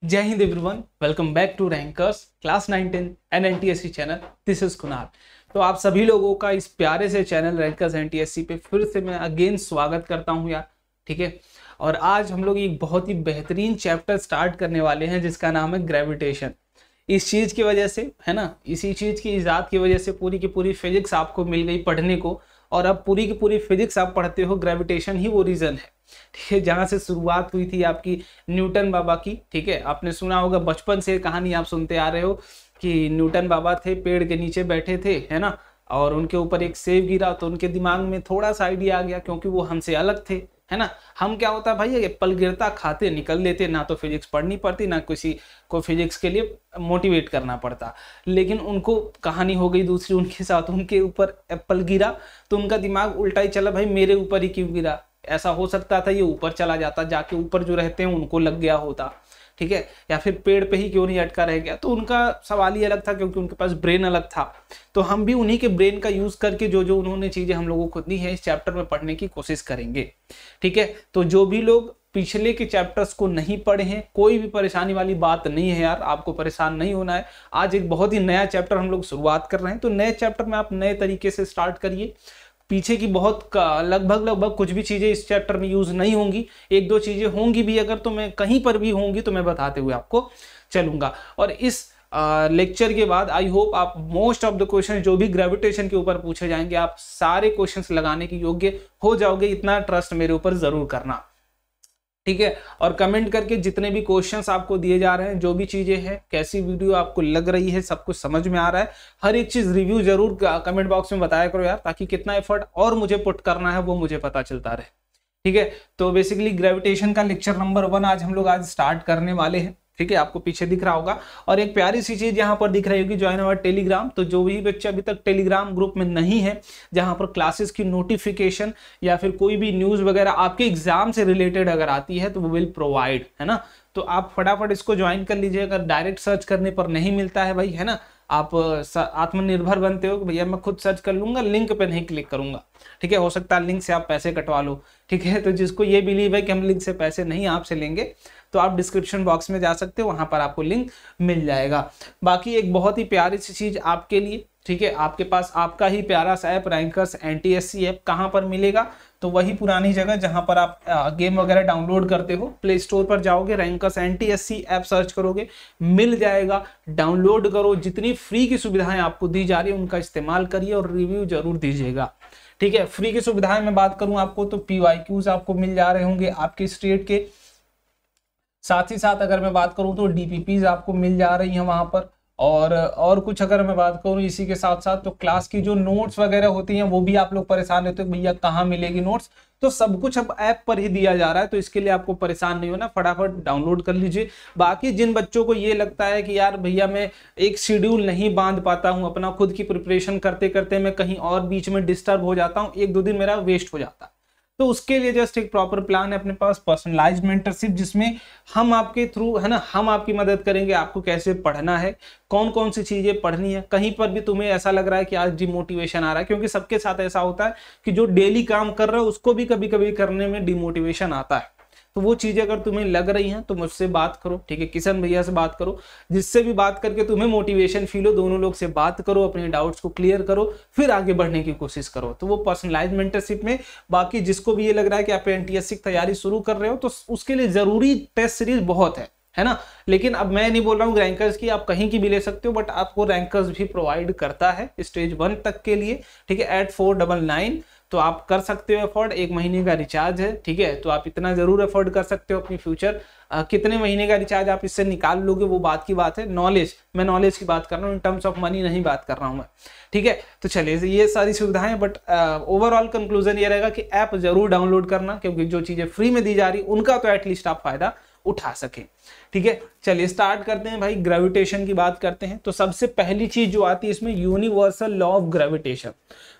जय हिंद everyone, welcome back to Rankers class 9 10 and NTSC channel. This is Kunal. तो आप सभी लोगों का इस प्यारे से चैनल रैंकर्स एनटीएससी पे फिर से मैं अगेन स्वागत करता हूं यार। ठीक है, और आज हम लोग एक बहुत ही बेहतरीन चैप्टर स्टार्ट करने वाले हैं जिसका नाम है ग्रेविटेशन। इस चीज की वजह से है ना, इसी चीज की इजाद की वजह से पूरी की पूरी फिजिक्स आपको मिल गई पढ़ने को, और अब पूरी की पूरी फिजिक्स आप पढ़ते हो। ग्रेविटेशन ही वो रीजन है, ठीक है, जहां से शुरुआत हुई थी आपकी न्यूटन बाबा की। ठीक है, आपने सुना होगा, बचपन से कहानी आप सुनते आ रहे हो कि न्यूटन बाबा थे, पेड़ के नीचे बैठे थे, है ना, और उनके ऊपर एक सेब गिरा तो उनके दिमाग में थोड़ा सा आइडिया आ गया, क्योंकि वो हमसे अलग थे, है ना। हम क्या होता भाई, एप्पल गिरता खाते निकल लेते, ना तो फिजिक्स पढ़नी पड़ती, ना किसी को फिजिक्स के लिए मोटिवेट करना पड़ता। लेकिन उनको कहानी हो गई दूसरी उनके साथ, उनके ऊपर एप्पल गिरा तो उनका दिमाग उल्टा ही चला, भाई मेरे ऊपर ही क्यों गिरा, ऐसा हो सकता था ये ऊपर चला जाता, जाके ऊपर जो रहते हैं उनको लग गया होता, ठीक है, या फिर पेड़ पे ही क्यों नहीं अटका रह गया। तो उनका सवाल ही अलग था, क्योंकि उनके पास ब्रेन अलग था। तो हम भी उन्हीं के ब्रेन का यूज करके जो जो उन्होंने चीजें हम लोगों को दी है इस चैप्टर में पढ़ने की कोशिश करेंगे। ठीक है, तो जो भी लोग पिछले के चैप्टर्स को नहीं पढ़े हैं, कोई भी परेशानी वाली बात नहीं है यार, आपको परेशान नहीं होना है। आज एक बहुत ही नया चैप्टर हम लोग शुरुआत कर रहे हैं, तो नए चैप्टर में आप नए तरीके से स्टार्ट करिए। पीछे की बहुत लगभग कुछ भी चीजें इस चैप्टर में यूज नहीं होंगी, एक दो चीजें होंगी भी, अगर तो मैं कहीं पर भी होंगी तो मैं बताते हुए आपको चलूंगा। और इस लेक्चर के बाद आई होप आप मोस्ट ऑफ द क्वेश्चन जो भी ग्रेविटेशन के ऊपर पूछे जाएंगे, आप सारे क्वेश्चंस लगाने के योग्य हो जाओगे, इतना ट्रस्ट मेरे ऊपर जरूर करना। ठीक है, और कमेंट करके जितने भी क्वेश्चंस आपको दिए जा रहे हैं, जो भी चीजें हैं, कैसी वीडियो आपको लग रही है, सब कुछ समझ में आ रहा है, हर एक चीज रिव्यू जरूर कमेंट बॉक्स में बताया करो यार, ताकि कितना एफर्ट और मुझे पुट करना है वो मुझे पता चलता रहे। ठीक है, तो बेसिकली ग्रेविटेशन का लेक्चर नंबर 1 आज हम लोग स्टार्ट करने वाले हैं। ठीक है, आपको पीछे दिख रहा होगा, और एक प्यारी सी चीज यहाँ पर दिख रही होगी, ज्वाइन अवर टेलीग्राम। तो जो भी बच्चे अभी तक टेलीग्राम ग्रुप में नहीं है, जहां पर क्लासेस की नोटिफिकेशन या फिर कोई भी न्यूज वगैरह आपके एग्जाम से रिलेटेड अगर आती है तो वो विल प्रोवाइड, है ना। तो आप फटाफट इसको ज्वाइन कर लीजिए। अगर डायरेक्ट सर्च करने पर नहीं मिलता है भाई, है ना, आप आत्मनिर्भर बनते हो कि भैया मैं खुद सर्च कर लूंगा, लिंक पे नहीं क्लिक करूंगा। ठीक है, हो सकता है लिंक से आप पैसे कटवा लो। ठीक है, तो जिसको ये बिलीव है कि हम लिंक से पैसे नहीं आपसे लेंगे, तो आप डिस्क्रिप्शन बॉक्स में जा सकते हो, वहां पर आपको लिंक मिल जाएगा। बाकी एक बहुत ही प्यारी सी चीज आपके लिए, ठीक है, आपके पास आपका ही प्यारा सा ऐप रैंकर्स एनटीएससी ऐप कहां पर मिलेगा, तो वही पुरानी जगह जहां पर आप गेम वगैरह डाउनलोड करते हो, प्ले स्टोर पर जाओगे, रैंकर्स एनटीएससी ऐप सर्च करोगे, मिल जाएगा, डाउनलोड करो। जितनी फ्री की सुविधाएं आपको दी जा रही है उनका इस्तेमाल करिए और रिव्यू जरूर दीजिएगा। ठीक है, फ्री की सुविधाएं मैं बात करूं आपको तो पीवाईक्यूज आपको मिल जा रहे होंगे आपके स्टेट के, साथ ही साथ अगर मैं बात करूं तो डीपीपीज आपको मिल जा रही हैं वहां पर, और कुछ अगर मैं बात करूं इसी के साथ साथ तो क्लास की जो नोट्स वगैरह होती हैं वो भी आप लोग परेशान रहते हो भैया कहाँ मिलेगी नोट्स, तो सब कुछ अब ऐप पर ही दिया जा रहा है, तो इसके लिए आपको परेशान नहीं होना, फटाफट डाउनलोड कर लीजिए। बाकी जिन बच्चों को ये लगता है कि यार भैया मैं एक शेड्यूल नहीं बांध पाता हूं, अपना खुद की प्रिपरेशन करते करते मैं कहीं और बीच में डिस्टर्ब हो जाता हूं, एक दो दिन मेरा वेस्ट हो जाता है, तो उसके लिए जस्ट एक प्रॉपर प्लान है अपने पास, पर्सनलाइज्ड मेंटरशिप, जिसमें हम आपके थ्रू, है ना, हम आपकी मदद करेंगे, आपको कैसे पढ़ना है, कौन कौन सी चीजें पढ़नी है। कहीं पर भी तुम्हें ऐसा लग रहा है कि आज डिमोटिवेशन आ रहा है, क्योंकि सबके साथ ऐसा होता है कि जो डेली काम कर रहा है उसको भी कभी कभी करने में डिमोटिवेशन आता है। तो वो चीजें अगर तुम्हें लग रही हैं तो मुझसे बात करो, ठीक है, किशन भैया से बात करो, जिससे भी बात करके तुम्हें मोटिवेशन फील हो, दोनों लोग से बात करो, अपने डाउट्स को क्लियर करो, फिर आगे बढ़ने की कोशिश करो। तो वो पर्सनलाइज मेंटरशिप में, बाकी जिसको भी ये लग रहा है कि आप एनटीएससी की तैयारी शुरू कर रहे हो तो उसके लिए जरूरी टेस्ट सीरीज बहुत है ना। लेकिन अब मैं नहीं बोल रहा हूँ रैंकर्स की आप कहीं की भी ले सकते हो, बट आपको रैंकर्स भी प्रोवाइड करता है स्टेज 1 तक के लिए, ठीक है, एट 499, तो आप कर सकते हो अफोर्ड, 1 महीने का रिचार्ज है, ठीक है, तो आप इतना जरूर अफोर्ड कर सकते हो अपनी फ्यूचर। कितने महीने का रिचार्ज आप इससे निकाल लोगे वो बात की बात है, नॉलेज, मैं नॉलेज की बात कर रहा हूँ, इन टर्म्स ऑफ मनी नहीं बात कर रहा हूँ मैं। ठीक है, तो चलिए ये सारी सुविधाएं, बट ओवरऑल कंक्लूजन ये रहेगा कि ऐप जरूर डाउनलोड करना, क्योंकि जो चीजें फ्री में दी जा रही उनका तो एटलीस्ट आप फायदा उठा सके। ठीक है, चलिए स्टार्ट करते हैं भाई, ग्रेविटेशन की बात करते हैं। तो सबसे पहली चीज जो आती है इसमें यूनिवर्सल लॉ ऑफ ग्रेविटेशन,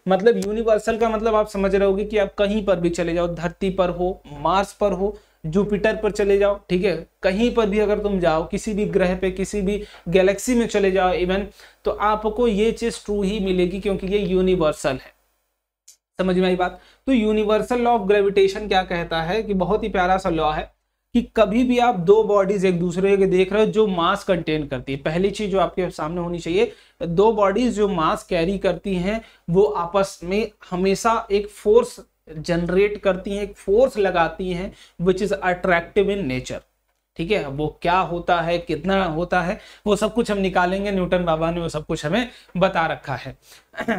मतलब यूनिवर्सल का मतलब आप समझ रहे होगे कि आप कहीं पर भी चले जाओ, धरती पर हो, मार्स पर हो, जुपिटर पर चले जाओ, ठीक है, कहीं पर भी अगर तुम जाओ, किसी भी ग्रह पे, किसी भी गैलेक्सी में चले जाओ इवन, तो आपको ये चीज ट्रू ही मिलेगी, क्योंकि ये यूनिवर्सल है। समझ में आई बात। तो यूनिवर्सल लॉ ऑफ ग्रेविटेशन क्या कहता है कि बहुत ही प्यारा सा लॉ है, कि कभी भी आप दो बॉडीज एक दूसरे के देख रहे हो जो मास कंटेन करती है, पहली चीज जो आपके सामने होनी चाहिए, दो बॉडीज जो मास कैरी करती हैं वो आपस में हमेशा एक फोर्स जनरेट करती हैं, एक फोर्स लगाती हैं which is attractive in nature. ठीक है, वो क्या होता है, कितना होता है, वो सब कुछ हम निकालेंगे, न्यूटन बाबा ने वो सब कुछ हमें बता रखा है।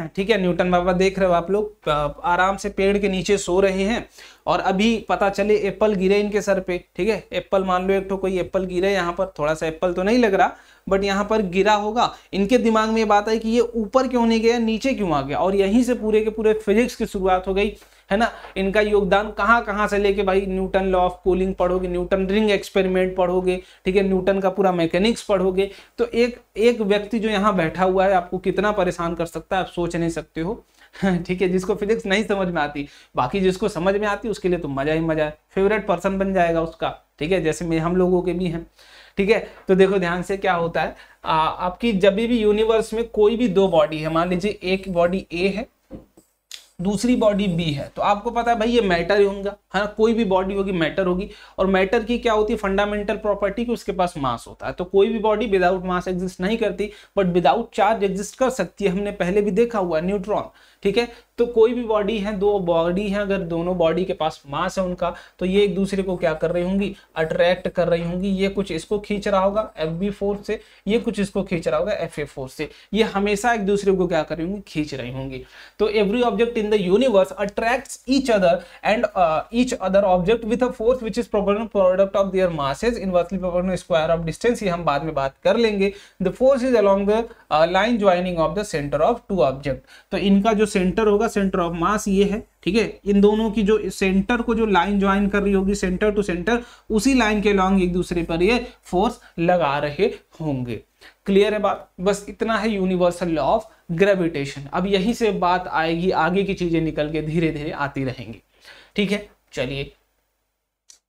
ठीक है, न्यूटन बाबा देख रहे हो आप लोग आराम से पेड़ के नीचे सो रहे हैं और अभी पता चले एप्पल गिरे इनके सर पे। ठीक है, एप्पल मान लो एक तो कोई एप्पल गिरे, यहाँ पर थोड़ा सा एप्पल तो नहीं लग रहा बट यहाँ पर गिरा होगा, इनके दिमाग में ये बात है कि ये ऊपर क्यों नहीं गया, नीचे क्यों आ गया, और यहीं से पूरे के पूरे फिजिक्स की शुरुआत हो गई, है ना। इनका योगदान कहाँ कहाँ से लेके भाई, न्यूटन लॉ ऑफ कूलिंग पढ़ोगे, न्यूटन रिंग एक्सपेरिमेंट पढ़ोगे, ठीक है, न्यूटन का पूरा मैकेनिक्स पढ़ोगे, तो एक व्यक्ति जो यहाँ बैठा हुआ है आपको कितना परेशान कर सकता है आप सोच नहीं सकते हो। ठीक है, जिसको फिजिक्स नहीं समझ में आती, बाकी जिसको समझ में आती उसके लिए तो मजा ही मजा है, फेवरेट पर्सन बन जाएगा उसका। ठीक है, जैसे हम लोगों के भी हैं। ठीक है, तो देखो ध्यान से क्या होता है, आपकी जब भी यूनिवर्स में कोई भी दो बॉडी है, मान लीजिए एक बॉडी ए है दूसरी बॉडी बी है, तो आपको पता है भाई ये मैटर ही होगा, है ना, कोई भी बॉडी होगी मैटर होगी, और मैटर की क्या होती है फंडामेंटल प्रॉपर्टी कि उसके पास मास होता है। तो कोई भी बॉडी विदाउट मास एग्जिस्ट नहीं करती बट विदाउट चार्ज एग्जिस्ट कर सकती है, हमने पहले भी देखा हुआ है, न्यूट्रॉन। ठीक है, तो कोई भी बॉडी है, दो बॉडी है, अगर दोनों बॉडी के पास मास है उनका, तो ये एक दूसरे को क्या कर रही होंगी, अट्रैक्ट कर रही होंगी। ये कुछ इसको खींच रहा होगा Fb फोर्स से, ये कुछ इसको खींच रहा होगा Fa फोर्स से, ये हमेशा एक दूसरे को क्या कर रही होंगी, खींच रही होंगी। तो every object in the universe attracts each other and each other object with a force which is proportional product of their masses inversely proportional square of distance, ये हम बाद में बात कर लेंगे। The force is along the line joining of the centre of two object, तो इनका जो सेंटर होगा, सेंटर ऑफ मास ये है। ठीक है, इन दोनों की जो सेंटर को जो लाइन ज्वाइन कर रही होगी सेंटर टू सेंटर, उसी लाइन के लॉन्ग एक दूसरे पर ये फोर्स लगा रहे होंगे। क्लियर है बात, बस इतना है यूनिवर्सल लॉ ऑफ ग्रेविटेशन। अब यहीं से बात आएगी, आगे की चीजें निकल के धीरे धीरे आती रहेंगी। ठीक है, चलिए,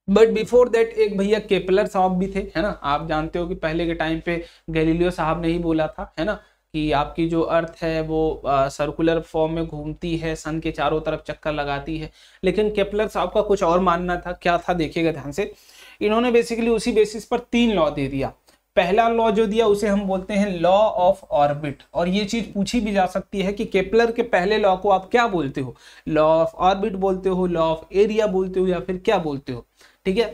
बट बिफोर दैट एक भैया केपलर साहब भी थे, है ना। आप जानते हो कि पहले के टाइम पे गैलीलियो साहब ने ही बोला था, है ना, कि आपकी जो अर्थ है वो सर्कुलर फॉर्म में घूमती है, सन के चारों तरफ चक्कर लगाती है। लेकिन केपलर साहब का कुछ और मानना था, क्या था देखिएगा ध्यान से। इन्होंने बेसिकली उसी बेसिस पर 3 लॉ दे दिया। पहला लॉ जो दिया उसे हम बोलते हैं लॉ ऑफ ऑर्बिट, और ये चीज पूछी भी जा सकती है कि केपलर के पहले लॉ को आप क्या बोलते हो, लॉ ऑफ ऑर्बिट बोलते हो, लॉ ऑफ एरिया बोलते हो, या फिर क्या बोलते हो। ठीक है,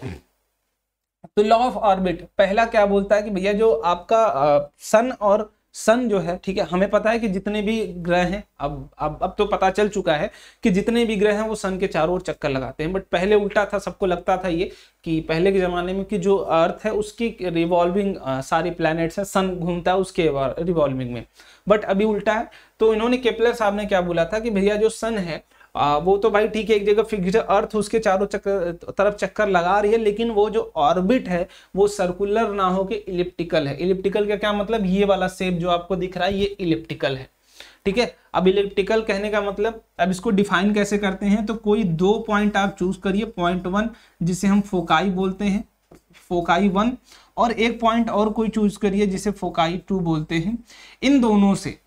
तो लॉ ऑफ ऑर्बिट पहला क्या बोलता है कि भैया जो आपका सन और सन जो है, ठीक है, हमें पता है कि जितने भी ग्रह हैं, अब तो पता चल चुका है कि जितने भी ग्रह हैं वो सन के चारों ओर चक्कर लगाते हैं। बट पहले उल्टा था, सबको लगता था ये कि पहले के जमाने में कि जो अर्थ है उसकी रिवॉल्विंग सारी प्लैनेट्स हैं, सन घूमता है उसके रिवॉल्विंग में, बट अभी उल्टा है। तो इन्होंने केपलर साहब ने क्या बोला था कि भैया जो सन है वो तो भाई ठीक है एक जगह फिक्स्ड, अर्थ उसके चारों तरफ चक्कर लगा रही है, लेकिन वो जो ऑर्बिट है वो सर्कुलर ना हो के इलिप्टिकल है। इलिप्टिकल का क्या मतलब, ये वाला शेप जो आपको दिख रहा है ये इलिप्टिकल है। ठीक है, अब इलिप्टिकल कहने का मतलब, अब इसको डिफाइन कैसे करते हैं, तो कोई 2 पॉइंट आप चूज करिए, पॉइंट 1 जिसे हम फोकाई बोलते हैं, फोकाई 1, और एक पॉइंट और कोई चूज करिए जिसे फोकाई 2 बोलते हैं। इन दोनों से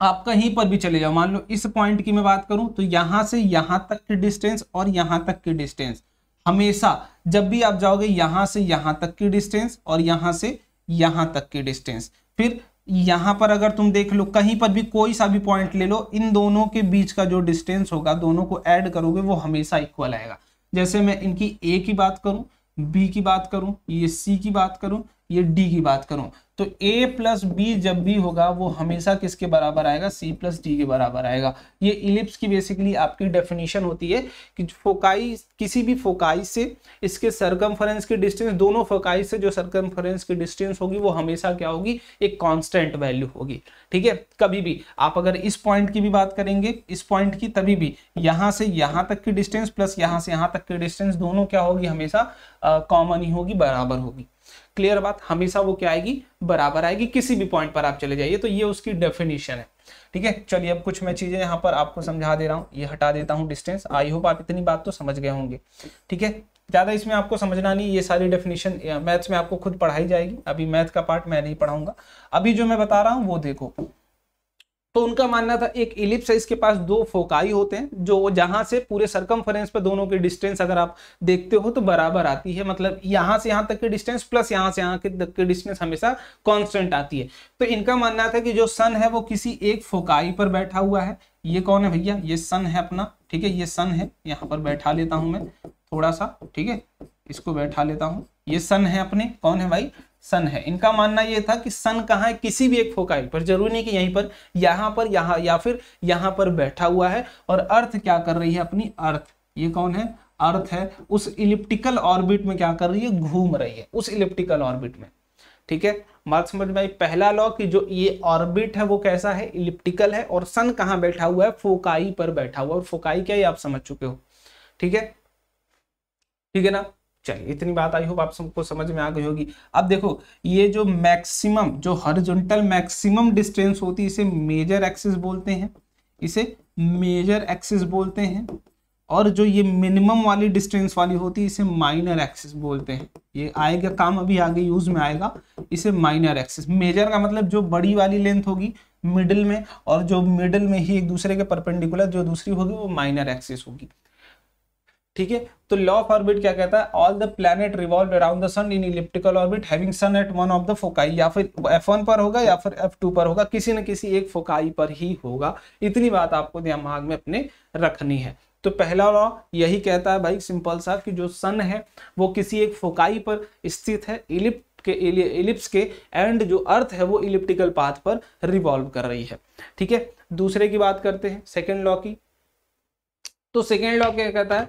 आप कहीं पर भी चले जाओ, मान लो इस पॉइंट की मैं बात करूं तो यहां से यहां तक की डिस्टेंस और यहां तक की डिस्टेंस, हमेशा जब भी आप जाओगे यहां से यहां तक की डिस्टेंस और यहां से यहां तक की डिस्टेंस, फिर यहां पर अगर तुम देख लो कहीं पर भी कोई सा भी पॉइंट ले लो, इन दोनों के बीच का जो डिस्टेंस होगा दोनों को ऐड करोगे वो हमेशा इक्वल आएगा। जैसे मैं इनकी ए की बात करूं, बी की बात करूं, ये सी की बात करूं, ये डी की बात करूं, तो a प्लस बी जब भी होगा वो हमेशा किसके बराबर आएगा, c प्लस डी के बराबर आएगा। ये इलिप्स की बेसिकली आपकी डेफिनेशन होती है कि फोकाई, किसी भी फोकाई से इसके सरकमफरेंस की डिस्टेंस, दोनों फोकाई से जो सरकमफरेंस की डिस्टेंस होगी वो हमेशा क्या होगी, एक कांस्टेंट वैल्यू होगी। ठीक है, कभी भी आप अगर इस पॉइंट की भी बात करेंगे, इस पॉइंट की, तभी भी यहां से यहां तक की डिस्टेंस प्लस यहां से यहां तक की डिस्टेंस दोनों क्या होगी, हमेशा कॉमन ही होगी, बराबर होगी। क्लियर बात, हमेशा वो क्या आएगी, बराबर आएगी, किसी भी पॉइंट पर आप चले जाइए। तो ये उसकी डेफिनेशन है। ठीक है, चलिए अब कुछ मैं चीजें यहाँ पर आपको समझा दे रहा हूँ, ये हटा देता हूँ डिस्टेंस। आई होप आप इतनी बात तो समझ गए होंगे। ठीक है, ज्यादा इसमें आपको समझना नहीं, ये सारी डेफिनेशन मैथ्स में आपको खुद पढ़ाई जाएगी, अभी मैथ का पार्ट मैं नहीं पढ़ाऊंगा। अभी जो मैं बता रहा हूँ वो देखो, तो उनका मानना था एक इलिप्स है, इसके पास दो फोकाई होते हैं जो जहां से पूरे सरकमफेरेंस पे दोनों की डिस्टेंस अगर आप देखते हो तो बराबर आती है, मतलब यहां से यहां तक की डिस्टेंस प्लस यहां से यहां तक की डिस्टेंस हमेशा कांस्टेंट आती है। तो इनका मानना था कि जो सन है वो किसी एक फोकाई पर बैठा हुआ है। ये कौन है भैया, ये सन है अपना, ठीक है, ये सन है, यहाँ पर बैठा लेता हूं मैं थोड़ा सा, ठीक है, इसको बैठा लेता हूं, ये सन है अपने, कौन है भाई, सन है। इनका मानना यह था कि सन कहाँ है, किसी भी एक फोकाई पर, जरूरी नहीं कि यहीं पर, यहाँ पर, यहाँ या फिर यहाँ पर बैठा हुआ है। और अर्थ क्या कर रही है अपनी, अर्थ, ये कौन है, अर्थ है, उस इलिप्टिकल ऑर्बिट में क्या कर रही है, घूम रही है उस इलिप्टिकल ऑर्बिट में। ठीक है, बात समझ में आई। पहला लॉ कि जो ये ऑर्बिट है वो कैसा है, इलिप्टिकल है, और सन कहाँ बैठा हुआ है, फोकाई पर बैठा हुआ है। और फोकाई क्या है आप समझ चुके हो, ठीक है, ठीक है ना। चलिए इतनी बात आई होप आप सबको समझ में आ गई होगी। अब देखो ये जो मैक्सिमम, जो हॉरिजॉन्टल मैक्सिमम डिस्टेंस होती है इसे मेजर एक्सिस बोलते हैं, इसे मेजर एक्सिस बोलते हैं। और जो ये मिनिमम वाली डिस्टेंस वाली होती है इसे माइनर एक्सिस बोलते हैं। ये आएगा काम, अभी आगे यूज में आएगा, इसे माइनर एक्सिस। मेजर का मतलब जो बड़ी वाली लेंथ होगी मिडिल में, और जो मिडिल में ही एक दूसरे के परपेंडिकुलर जो दूसरी होगी वो माइनर एक्सिस होगी। ठीक है, तो लॉ ऑफ ऑर्बिट क्या कहता है, all the planet revolve around the sun in elliptical orbit having sun at one of the foci, या फिर F1 पर होगा या फिर F2 पर होगा, किसी न किसी एक फोकाई पर ही होगा। इतनी बात आपको दिमाग में अपने रखनी है। तो पहला लॉ यही कहता है भाई सिंपल सा कि जो सन है वो किसी एक फोकाई पर स्थित है, इलिप्स के, एंड जो अर्थ है वो इलिप्टिकल पाथ पर रिवॉल्व कर रही है। ठीक है, दूसरे की बात करते हैं, सेकेंड लॉ की। तो सेकेंड लॉ क्या कहता है,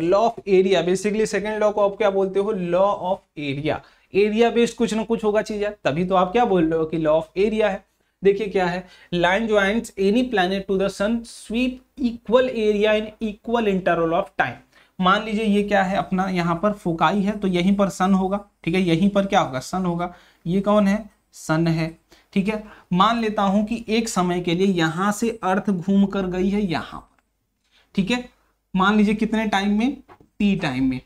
law of area. Basically second law को आप क्या बोलते हो, law of area. Area based कुछ ना कुछ होगा चीज है, तभी तो आप क्या बोल रहे हो कि लॉ ऑफ एरिया है। देखिए क्या है, line joints any planet to the sun sweep equal area in equal interval of time. मान लीजिए ये क्या है अपना, यहाँ पर फोकाई है तो यहीं पर सन होगा, ठीक है, यहीं पर क्या होगा, सन होगा। ये कौन है, सन है। ठीक है, मान लेता हूं कि एक समय के लिए यहां से अर्थ घूम कर गई है यहां पर, ठीक है, मान लीजिए कितने टाइम में, टी टाइम में।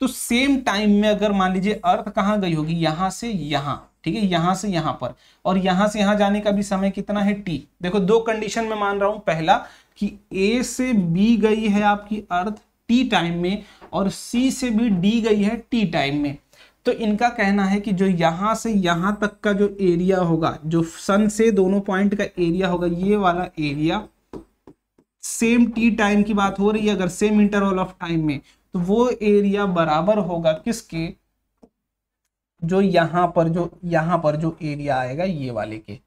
तो सेम टाइम में अगर मान लीजिए अर्थ कहां गई होगी, यहां से यहां, ठीक है, यहां से यहां पर, और यहां से यहां जाने का भी समय कितना है, टी। देखो दो कंडीशन में मान रहा हूं, पहला कि ए से बी गई है आपकी अर्थ टी टाइम में, और सी से भी डी गई है टी टाइम में। तो इनका कहना है कि जो यहां से यहां तक का जो एरिया होगा, जो सन से दोनों पॉइंट का एरिया होगा, ये वाला एरिया सेम टी टाइम की बात हो रही है अगर सेम इंटरवल ऑफ टाइम में, तो वो एरिया बराबर होगा किसके, जो यहां पर जो एरिया आएगा ये वाले के,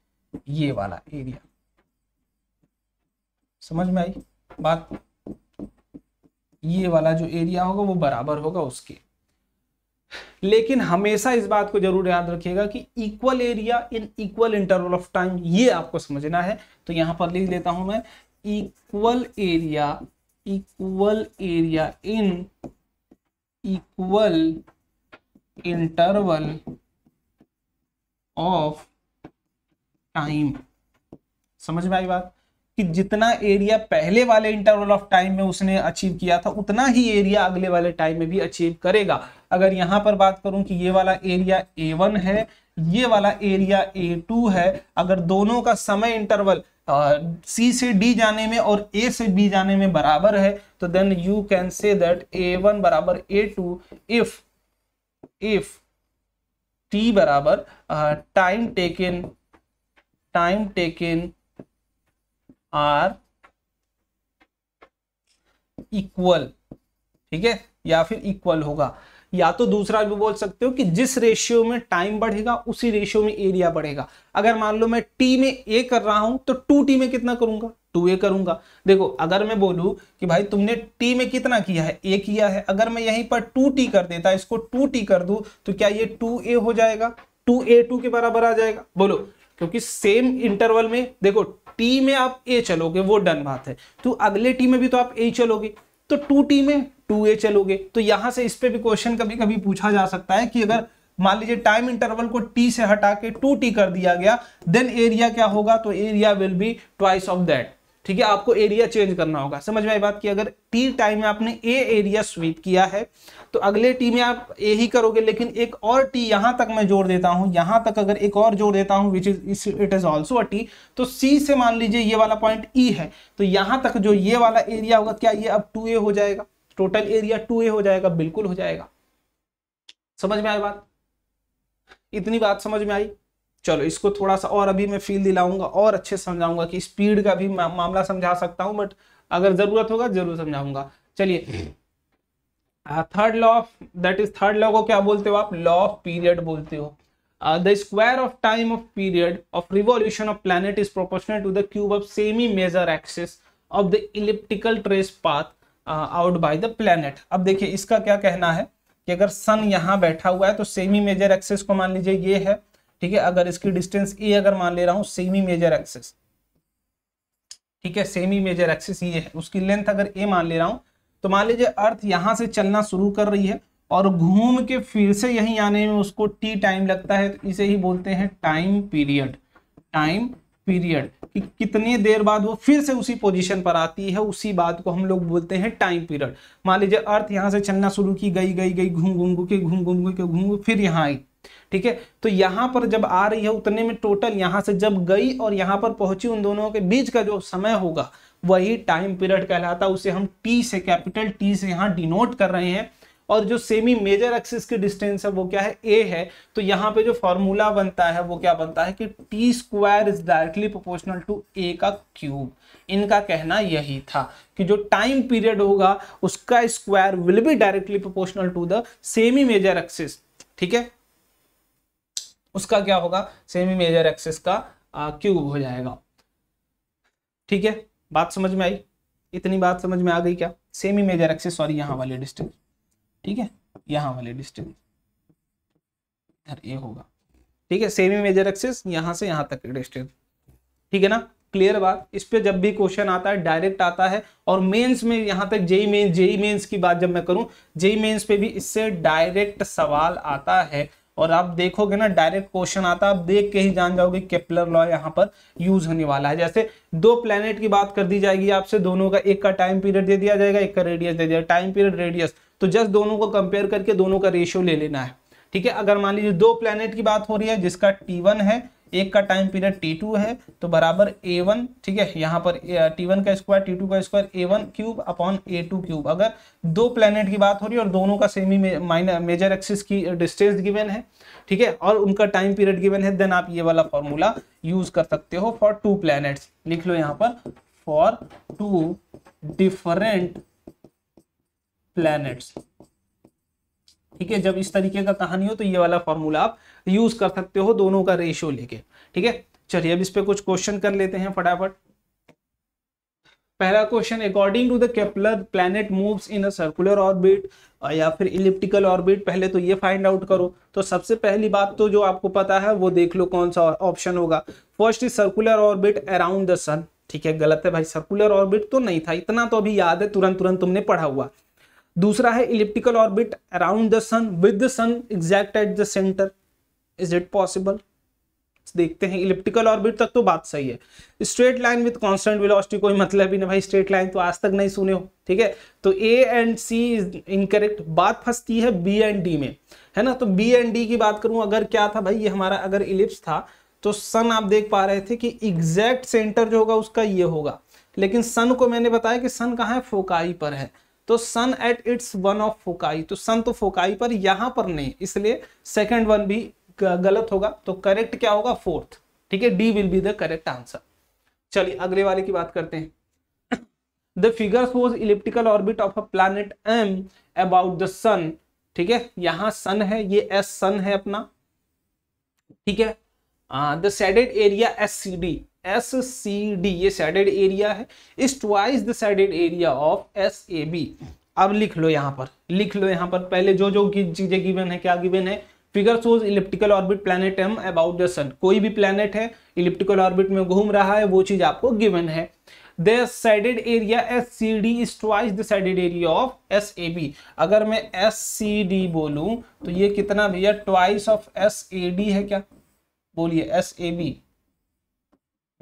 ये वाला एरिया। समझ में आई बात, ये वाला जो एरिया होगा वो बराबर होगा उसके। लेकिन हमेशा इस बात को जरूर याद रखिएगा कि equal area in equal interval of time, ये आपको समझना है। तो यहां पर लिख लेता हूं मैं, equal area in equal interval of time. समझ में आई बात, कि जितना एरिया पहले वाले इंटरवल ऑफ टाइम में उसने अचीव किया था उतना ही एरिया अगले वाले टाइम में भी अचीव करेगा। अगर यहां पर बात करूं कि ये वाला एरिया A1 है, ये वाला एरिया A2 है, अगर दोनों का समय इंटरवल C से D जाने में और A से B जाने में बराबर है, तो then you can say that A1 बराबर A2 इफ T बराबर टाइम टेकन आर इक्वल, ठीक है, या फिर इक्वल होगा। या तो दूसरा भी बोल सकते हो कि जिस रेशियो में टाइम बढ़ेगा उसी रेशियो में एरिया बढ़ेगा। अगर मान लो मैं टी में ए कर रहा हूं तो 2t में कितना करूंगा, 2a करूंगा। देखो अगर मैं बोलूं कि भाई तुमने टी में कितना किया है, a किया है, अगर मैं यहीं पर 2t कर देता, इसको 2t कर दूं, तो क्या ये 2a हो जाएगा, 2a2 के बराबर आ जाएगा, बोलो। क्योंकि सेम इंटरवल में देखो टी में आप a चलोगे वो डन बात है, तो अगले टी में भी तो आप a चलोगे, तो 2t में 2a चलोगे। तो यहां से इस पे भी क्वेश्चन कभी कभी पूछा जा सकता है कि अगर मान लीजिए टाइम इंटरवल को t से हटा के 2t कर दिया गया, देन एरिया क्या होगा, तो area will be twice of that. ठीक है, आपको एरिया चेंज करना होगा। समझ में आई बात कि अगर टी टाइम में आपने ए एरिया स्वीप किया है तो अगले टी में आप ए ही करोगे, लेकिन एक और टी यहां तक मैं जोड़ देता हूं, यहां तक अगर एक और जोड़ देता हूं which is it is also a T, तो सी से मान लीजिए ये वाला पॉइंट ई है, तो यहां तक जो ये वाला एरिया होगा क्या ये अब 2a हो जाएगा, टोटल एरिया 2a हो जाएगा, बिल्कुल हो जाएगा। समझ में आई बात, इतनी बात समझ में आई। चलो इसको थोड़ा सा और अभी मैं फील दिलाऊंगा और अच्छे से समझाऊंगा कि स्पीड का भी मामला समझा सकता हूं, बट अगर जरूरत होगा जरूर समझाऊंगा। चलिए third law of, that is third law को क्या बोलते हो आप, लॉ ऑफ पीरियड बोलते हो। The square of time of period of revolution of planet is proportional to the cube of semi major axis of the elliptical trace path out by the planet. अब देखिए इसका क्या कहना है कि अगर सन यहाँ बैठा हुआ है तो सेमी मेजर एक्सिस को मान लीजिए ये है, ठीक है, अगर इसकी डिस्टेंस ए अगर मान ले रहा हूं सेमी मेजर एक्सिस, ठीक है, सेमी मेजर एक्सिस ये है, उसकी लेंथ अगर ए मान ले रहा हूं, तो मान लीजिए अर्थ यहां से चलना शुरू कर रही है और घूम के फिर से यहीं आने में उसको टी टाइम लगता है, तो इसे ही बोलते हैं टाइम पीरियड। टाइम पीरियड कि कितनी देर बाद वो फिर से उसी पोजीशन पर आती है, उसी बात को हम लोग बोलते हैं टाइम पीरियड। मान लीजिए अर्थ यहां से चलना शुरू की, गई गई गई, घूम घूम के घूम घूम के घूम फिर यहाँ आई, ठीक है, तो यहां पर जब आ रही है उतने में टोटल यहां से जब गई और यहां पर पहुंची उन दोनों के बीच का जो समय होगा वही टाइम पीरियड कहलाता है। उसे हम टी से, कैपिटल टी से यहां डिनोट कर रहे हैं। और जो सेमी मेजर एक्सिस की डिस्टेंस है वो क्या है, ए है, तो यहाँ पे जो फॉर्मूला बनता है वो क्या बनता है कि T square is directly proportional to A का क्यूब। इनका कहना यही था कि जो टाइम पीरियड होगा उसका square will be directly proportional to the semi major axis, ठीक है, उसका क्या होगा, सेमी मेजर एक्सिस का क्यूब हो जाएगा। ठीक है, बात समझ में आई, इतनी बात समझ में आ गई क्या, सेमी मेजर एक्सिस, सॉरी यहाँ वाले डिस्टेंस, ठीक है, यहाँ वाले डिस्टेंस ये होगा, ठीक है, सेमी मेजर एक्सिस यहाँ से यहाँ तक डिस्टेंस, ठीक है ना, क्लियर बात। इस पे जब भी क्वेश्चन आता है डायरेक्ट आता है, और मेंस में यहाँ तक जेई मेंस की बात जब मैं करूं, जेई मेंस पे भी इससे डायरेक्ट सवाल आता है, और आप देखोगे ना डायरेक्ट क्वेश्चन आता है, आप देख के ही जान जाओगे केपलर लॉ यहाँ पर यूज होने वाला है। जैसे दो प्लेनेट की बात कर दी जाएगी आपसे, दोनों का एक का टाइम पीरियड दे दिया जाएगा, एक का रेडियस दे दिया, टाइम पीरियड रेडियस, तो जस्ट दोनों को कंपेयर करके दोनों का रेशियो ले लेना है, ठीक है। अगर मान लीजिए दो प्लेनेट की बात हो रही है जिसका T1 है, एक का टाइम पीरियड T2 है, तो बराबर A1, ठीक है, यहाँ पर T1 का स्क्वायर T2 का square A1 cube upon A2 cube. अगर दो प्लेनेट की बात हो रही है और दोनों का सेमी मेजर एक्सिस की डिस्टेंस गिवन है, ठीक है, और उनका टाइम पीरियड गिवन है, देन आप ये वाला फॉर्मूला यूज कर सकते हो फॉर टू प्लैनेट्स। लिख लो यहाँ पर फॉर टू डिफरेंट प्लैनेट्स, ठीक है। जब इस तरीके का कहानी हो तो ये वाला फॉर्मूला आप यूज कर सकते हो दोनों का रेशियो लेके, ठीक है। चलिए अब इस पे कुछ क्वेश्चन कर लेते हैं फटाफट। पहला question, according to the Kepler planet moves in a circular orbit या फिर इलिप्टिकल ऑर्बिट, पहले तो ये फाइंड आउट करो। तो सबसे पहली बात तो जो आपको पता है वो देख लो कौन सा ऑप्शन होगा। First is circular orbit around the sun, ठीक है, गलत है भाई, सर्कुलर ऑर्बिट तो नहीं था, इतना तो अभी याद है, तुरंत तुमने पढ़ा हुआ। दूसरा है elliptical orbit around the sun with the sun exact at the centre, is it possible? देखते हैं, इलिप्टिकल ऑर्बिट तक तो बात सही है। Straight line with constant velocity, कोई मतलब ही नहीं भाई, स्ट्रेट लाइन तो आज तक नहीं सुने हो, ठीक है। तो A and C is incorrect, बात फंसती है बी एंड डी में, है ना। तो बी एंड डी की बात करूं, अगर क्या था भाई, ये हमारा अगर इलिप्स था तो सन आप देख पा रहे थे कि एग्जैक्ट सेंटर जो होगा उसका ये होगा, लेकिन सन को मैंने बताया कि सन कहाँ है, फोकाई पर है, तो sun at its one of foci, तो सन तो फोकाई पर, यहां पर नहीं, इसलिए सेकंड वन भी गलत होगा। तो करेक्ट क्या होगा, फोर्थ, ठीक है, D will be the correct answer. चलिए अगले वाले की बात करते हैं। The figure shows elliptical orbit of a planet M about the sun, ठीक है, यहां सन है, ये एस सन है अपना, ठीक है। द शेडेड एरिया SCD ये शेडेड एरिया है, is twice the shaded area of SAB। अब लिख लो यहाँ पर पहले जो जो चीजें गिवन है, क्या गिवन है, figure shows elliptical orbit planet M about the sun, कोई भी प्लैनेट है इलिप्टिकल ऑर्बिट में घूम रहा है, वो चीज आपको गिवन है। The shaded area SCD is twice the shaded area of SAB। अगर मैं SCD बोलूं तो ये कितना भैया, ट्वाइस ऑफ SAD है क्या, बोलिए SAB,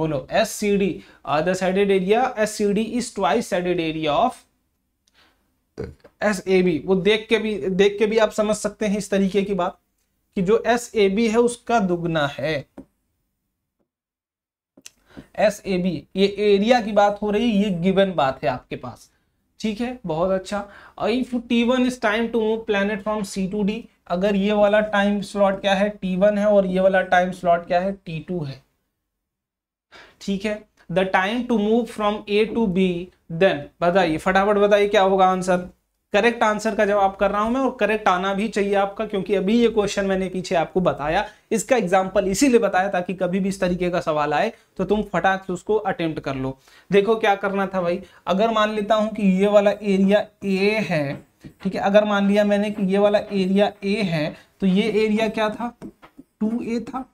बोलो S C D the sided area S C D is twice sided area of S A B. वो देख के भी आप समझ सकते हैं इस तरीके की बात कि जो एस ए बी है उसका दुगना है। एस ए बी ये एरिया की बात हो रही है, ये गिवन बात है आपके पास, ठीक है, बहुत अच्छा। If T1 is time to move planet from C to D, अगर ये वाला टाइम स्लॉट क्या है T1 है और ये वाला टाइम स्लॉट क्या है T2 है, ठीक है। The time to move from A to B, then बताइए फटाफट बताइए क्या होगा आंसर। करेक्ट आंसर का जवाब कर रहा हूं मैं और करेक्ट आना भी चाहिए आपका, क्योंकि अभी ये क्वेश्चन मैंने पीछे आपको बताया, इसका एग्जांपल इसीलिए बताया ताकि कभी भी इस तरीके का सवाल आए तो तुम फटाक से उसको अटेम्प्ट कर लो। देखो क्या करना था भाई, अगर मान लेता हूं कि ये वाला एरिया ए है, ठीक है, अगर मान लिया मैंने कि ये वाला एरिया ए है तो ये एरिया क्या था 2A था,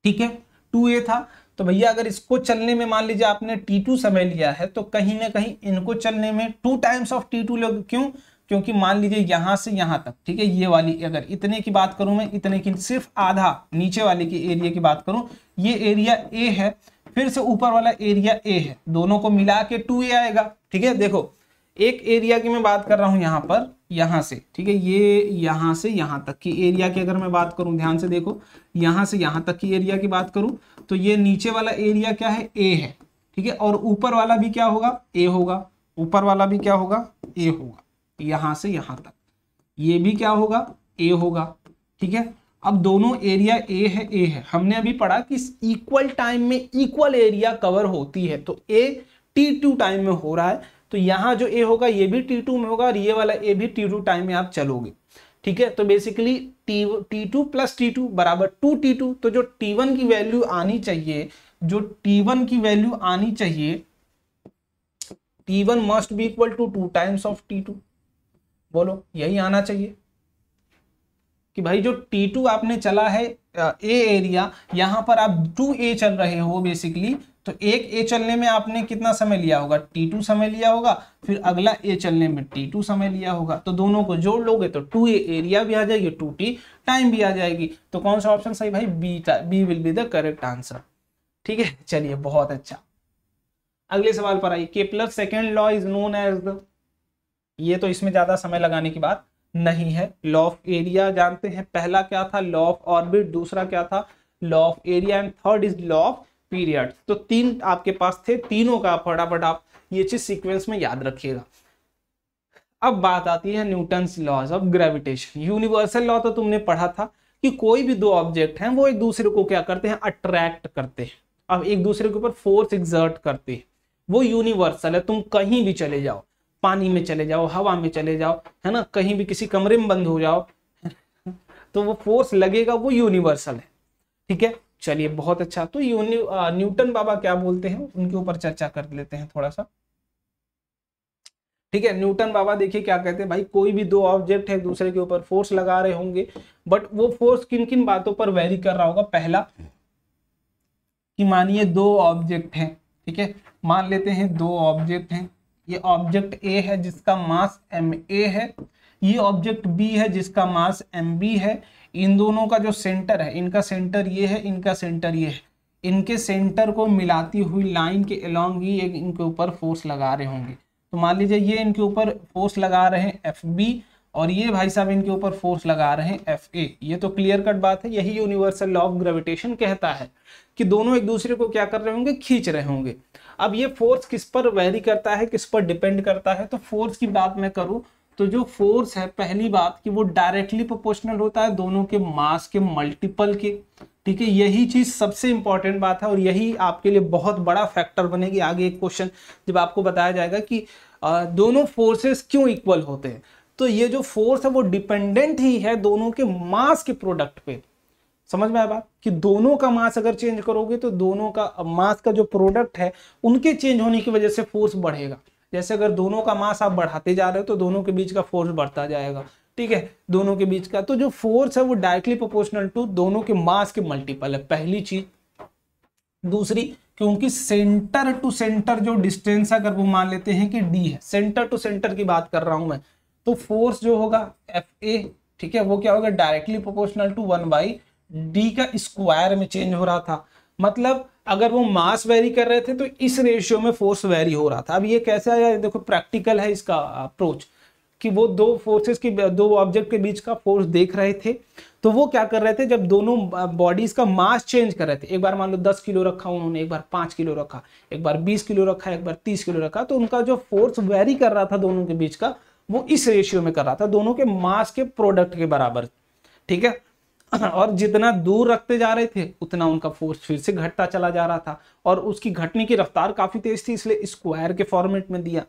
ठीक है 2A था। तो भैया अगर इसको चलने में मान लीजिए आपने T2 समय लिया है तो कहीं ना कहीं इनको चलने में 2 टाइम्स ऑफ T2 लोग, क्यों, क्योंकि मान लीजिए यहां से यहां तक, ठीक है, ये वाली अगर इतने की बात करूं मैं, इतने की सिर्फ आधा नीचे वाले की एरिया की बात करूं, ये एरिया A है, फिर से ऊपर वाला एरिया A है, दोनों को मिला के 2A आएगा, ठीक है। देखो एक एरिया की मैं बात कर रहा हूं यहां पर, यहां से, ठीक है, ये यहां से यहां तक की एरिया की अगर मैं बात करूं, ध्यान से देखो, यहां से यहां तक की एरिया की बात करूं तो ये नीचे वाला एरिया क्या है A है, ठीक है, और ऊपर वाला भी क्या होगा A होगा, ऊपर वाला भी क्या होगा A होगा, यहां से यहां तक ये भी क्या होगा A होगा, ठीक है। अब दोनों एरिया A है, हमने अभी पढ़ा कि इक्वल टाइम में इक्वल एरिया कवर होती है, तो A T2 टाइम में हो रहा है, तो यहाँ जो A होगा ये भी T2 में होगा और ये वाला A भी T2 टाइम में आप चलोगे, ठीक है। तो बेसिकली T2 प्लस T2 बराबर 2T2, तो जो T1 की वैल्यू आनी चाहिए, जो T1 की वैल्यू आनी चाहिए, T1 must be equal to 2 times of T2, बोलो यही आना चाहिए कि भाई जो T2 आपने चला है A एरिया, यहां पर आप 2A चल रहे हो बेसिकली, तो एक A चलने में आपने कितना समय लिया होगा T2 समय लिया होगा, फिर अगला A चलने में T2 समय लिया होगा, तो दोनों को जोड़ लोगे तो 2A एरिया भी आ जाएगी, 2T टाइम भी आ जाएगी। तो कौन सा ऑप्शन सही भाई, B will be the correct answer, ठीक है। चलिए बहुत अच्छा, अगले सवाल पर आइए। Kepler second law is known as the, ये तो इसमें ज्यादा समय लगाने की बात नहीं है। लॉ ऑफ एरिया जानते हैं, पहला क्या था लॉ ऑफ ऑर्बिट, दूसरा क्या था law of area, and third is law of period. तो तीन आपके पास थे, तीनों का फटाफट आप ये चीज सीक्वेंस में याद रखिएगा। अब बात आती है Newton's laws of gravitation. Universal law तो तुमने पढ़ा था कि कोई भी दो ऑब्जेक्ट हैं वो एक दूसरे को क्या करते हैं, अट्रैक्ट करते हैं, अब एक दूसरे के ऊपर फोर्स एग्जर्ट करते हैं, वो यूनिवर्सल है। तुम कहीं भी चले जाओ, पानी में चले जाओ, हवा में चले जाओ, है ना, कहीं भी किसी कमरे में बंद हो जाओ तो वो फोर्स लगेगा, वो यूनिवर्सल है, ठीक है। चलिए बहुत अच्छा, तो न्यूटन बाबा क्या बोलते हैं उनके ऊपर चर्चा कर लेते हैं थोड़ा सा, ठीक है। न्यूटन बाबा देखिए क्या कहते हैं, भाई कोई भी दो ऑब्जेक्ट है दूसरे के ऊपर फोर्स लगा रहे होंगे, बट वो फोर्स किन किन बातों पर वेरी कर रहा होगा। पहला कि मानिए दो ऑब्जेक्ट हैं, ठीक है, मान लेते हैं दो ऑब्जेक्ट हैं, ये ऑब्जेक्ट ए है जिसका मास ma है, ये ऑब्जेक्ट बी है जिसका मास mb है। इन दोनों का जो सेंटर है, इनका सेंटर ये है, इनका सेंटर ये है, इनके सेंटर को मिलाती हुई लाइन के अलोंग ही इनके ऊपर फोर्स लगा रहे होंगे। तो मान लीजिए ये इनके ऊपर फोर्स लगा रहे हैं FB और ये भाई साहब इनके ऊपर फोर्स लगा रहे हैं FA। ये तो क्लियर कट बात है, यही यूनिवर्सल लॉ ऑफ ग्रेविटेशन कहता है कि दोनों एक दूसरे को क्या कर रहे होंगे, खींच रहे होंगे। अब ये फोर्स किस पर वेरी करता है, किस पर डिपेंड करता है, तो फोर्स की बात मैं करूं तो जो फोर्स है, पहली बात कि वो डायरेक्टली प्रोपोर्शनल होता है दोनों के मास के मल्टीपल के, ठीक है। यही चीज सबसे इंपॉर्टेंट बात है और यही आपके लिए बहुत बड़ा फैक्टर बनेगी आगे एक क्वेश्चन जब आपको बताया जाएगा कि दोनों फोर्सेस क्यों इक्वल होते हैं। तो ये जो फोर्स है वो डिपेंडेंट ही है दोनों के मास के प्रोडक्ट पे। समझ में आया बात कि दोनों का मास अगर चेंज करोगे तो दोनों का मास का जो प्रोडक्ट है उनके चेंज होने की वजह से फोर्स बढ़ेगा। जैसे अगर दोनों का मास आप बढ़ाते जा रहे हो तो दोनों के बीच का फोर्स बढ़ता जाएगा, ठीक है, दोनों के बीच का। तो जो फोर्स है वो डायरेक्टली प्रोपोर्शनल टू दोनों के मास के मल्टीपल है, पहली चीज। दूसरी, क्योंकि सेंटर टू सेंटर जो डिस्टेंस है अगर वो मान लेते हैं कि d है, सेंटर टू सेंटर की बात कर रहा हूं मैं, तो फोर्स जो होगा FA, ठीक है, वो क्या होगा, डायरेक्टली प्रोपोर्शनल टू 1/d का स्क्वायर में चेंज हो रहा था। मतलब अगर वो मास वेरी कर रहे थे तो इस रेशियो में फोर्स वेरी हो रहा था। अब ये कैसे आया, देखो प्रैक्टिकल है इसका अप्रोच, कि वो दो फोर्सेस की, दो ऑब्जेक्ट के बीच का फोर्स देख रहे थे, तो वो क्या कर रहे थे, जब दोनों बॉडीज का मास चेंज कर रहे थे, एक बार मान लो 10 किलो रखा उन्होंने, एक बार 5 किलो रखा, एक बार 20 किलो रखा, एक बार 30 किलो रखा, तो उनका जो फोर्स वेरी कर रहा था दोनों के बीच का, वो इस रेशियो में कर रहा था, दोनों के मास के प्रोडक्ट के बराबर। ठीक है, और जितना दूर रखते जा रहे थे उतना उनका फोर्स फिर से घटता चला जा रहा था, और उसकी घटने की रफ्तार काफी तेज थी, इसलिए स्क्वायर के फॉर्मेट में दिया।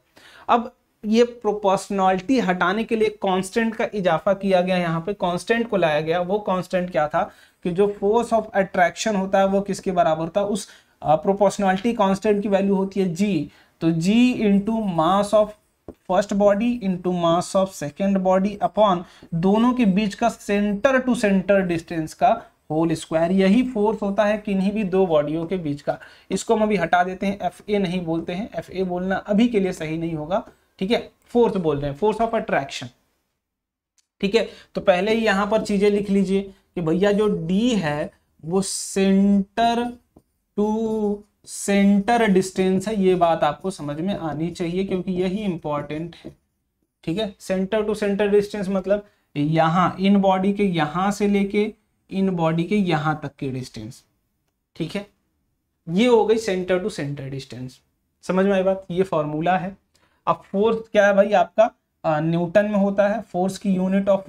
अब ये प्रोपोर्शनलिटी हटाने के लिए कांस्टेंट का इजाफा किया गया, यहाँ पे कांस्टेंट को लाया गया। वो कांस्टेंट क्या था कि जो फोर्स ऑफ अट्रैक्शन होता है वो किसके बराबर था, उस प्रोपोर्शनलिटी कांस्टेंट की वैल्यू होती है जी, तो G into mass of first body into mass of second body upon दोनों के बीच का सेंटर टू सेंटर डिस्टेंस का होल स्क्वायर। यही फोर्स होता है किन्हीं भी दो बॉडियों के बीच का। इसको हम अभी हटा देते हैं, एफ ए नहीं बोलते हैं, एफ ए बोलना अभी के लिए सही नहीं होगा। ठीक है, फोर्स बोल रहे हैं, फोर्स ऑफ अट्रैक्शन। ठीक है, तो पहले ही यहां पर चीजें लिख लीजिए कि भैया जो डी है वो सेंटर टू सेंटर डिस्टेंस है, ये बात आपको समझ में आनी चाहिए क्योंकि यही इंपॉर्टेंट है। ठीक है, सेंटर टू सेंटर डिस्टेंस मतलब यहां इन बॉडी के यहां से लेके इन बॉडी के यहां तक की डिस्टेंस। ठीक है, ये हो गई सेंटर टू सेंटर डिस्टेंस। समझ में आई बात, ये फॉर्मूला है। अब फोर्स क्या है भाई आपका, न्यूटन में होता है। फोर्स की यूनिट ऑफ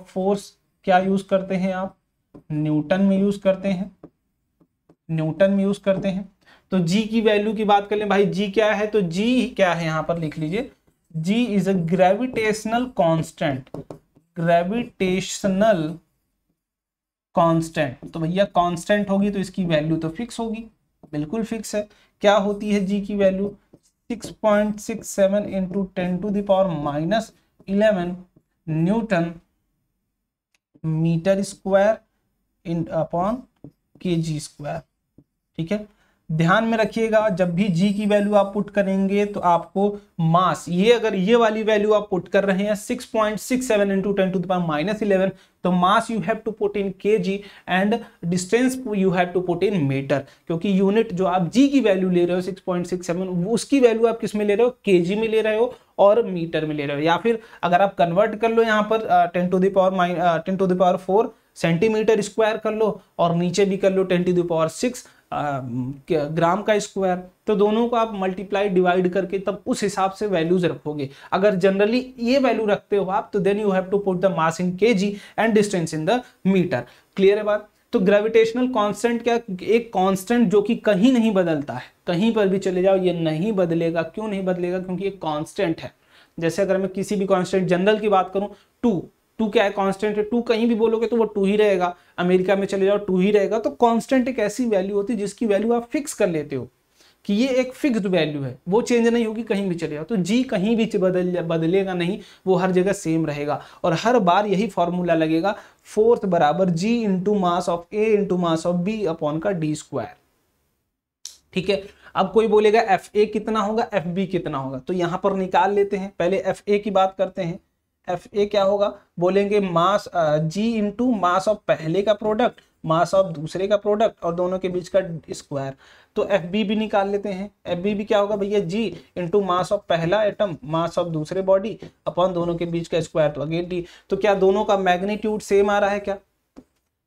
फोर्स क्या यूज करते हैं आप, न्यूटन में यूज करते हैं, न्यूटन में यूज करते हैं। तो जी की वैल्यू की बात कर लें भाई, जी क्या है, तो जी क्या है यहां पर लिख लीजिए, G is a gravitational constant, gravitational constant. तो भैया कांस्टेंट होगी तो इसकी वैल्यू तो फिक्स होगी, बिल्कुल फिक्स है। क्या होती है जी की value, 6.67 into 10⁻⁻11 newton metre square in upon kg square. ठीक है, ध्यान में रखिएगा जब भी g की वैल्यू आप पुट करेंगे तो आपको मास, ये अगर ये वाली वैल्यू आप पुट कर रहे हैं 6.67 इंटू 10⁻11, तो mass you have to put in kg and distance you have to put in metre, क्योंकि यूनिट जो आप g की वैल्यू ले रहे हो 6.67 उसकी वैल्यू आप किस में ले रहे हो, kg में ले रहे हो और मीटर में ले रहे हो। या फिर अगर आप कन्वर्ट कर लो यहाँ पर 10⁻4 सेंटीमीटर स्क्वायर कर लो और नीचे भी कर लो 10⁻6 ग्राम का स्क्वायर, तो दोनों को आप मल्टीप्लाई डिवाइड करके तब उस हिसाब से वैल्यूज रखोगे। अगर जनरली ये वैल्यू रखते हो आप तो then you have to put the mass in KG and distance in the metre. Clear है बात। तो ग्रेविटेशनल कांस्टेंट क्या, एक कांस्टेंट जो कि कहीं नहीं बदलता है, कहीं पर भी चले जाओ ये नहीं बदलेगा। क्यों नहीं बदलेगा, क्योंकि ये कांस्टेंट है। जैसे अगर मैं किसी भी कांस्टेंट जनरल की बात करूं, टू क्या है, कांस्टेंट है। टू कहीं भी बोलोगे तो वो टू ही रहेगा, अमेरिका में चले जाओ टू ही रहेगा। तो कांस्टेंट एक ऐसी वैल्यू होती है जिसकी वैल्यू आप फिक्स कर लेते हो कि ये एक फिक्स्ड वैल्यू है, वो चेंज नहीं होगी कहीं भी चले जाओ। तो जी कहीं भी बदलेगा नहीं, वो हर जगह सेम रहेगा और हर बार यही फॉर्मूला लगेगा, फोर्स बराबर G into mass of A into mass of B upon का डी स्क्वायर। ठीक है, अब कोई बोलेगा एफ ए कितना होगा, एफ बी कितना होगा, तो यहां पर निकाल लेते हैं। पहले एफ ए की बात करते हैं। एफ ए क्या होगा, बोलेंगे मास जी इंटू मास ऑफ पहले का प्रोडक्ट मास ऑफ दूसरे का प्रोडक्ट और दोनों के बीच का स्क्वायर। तो एफ बी भी निकाल लेते हैं। एफ बी भी क्या होगा भैया, जी इंटू मास ऑफ पहला एटम मास ऑफ दूसरे बॉडी अपॉन दोनों के बीच का स्क्वायर, तो अगेन डी। तो क्या दोनों का मैग्नीट्यूड सेम आ रहा है, क्या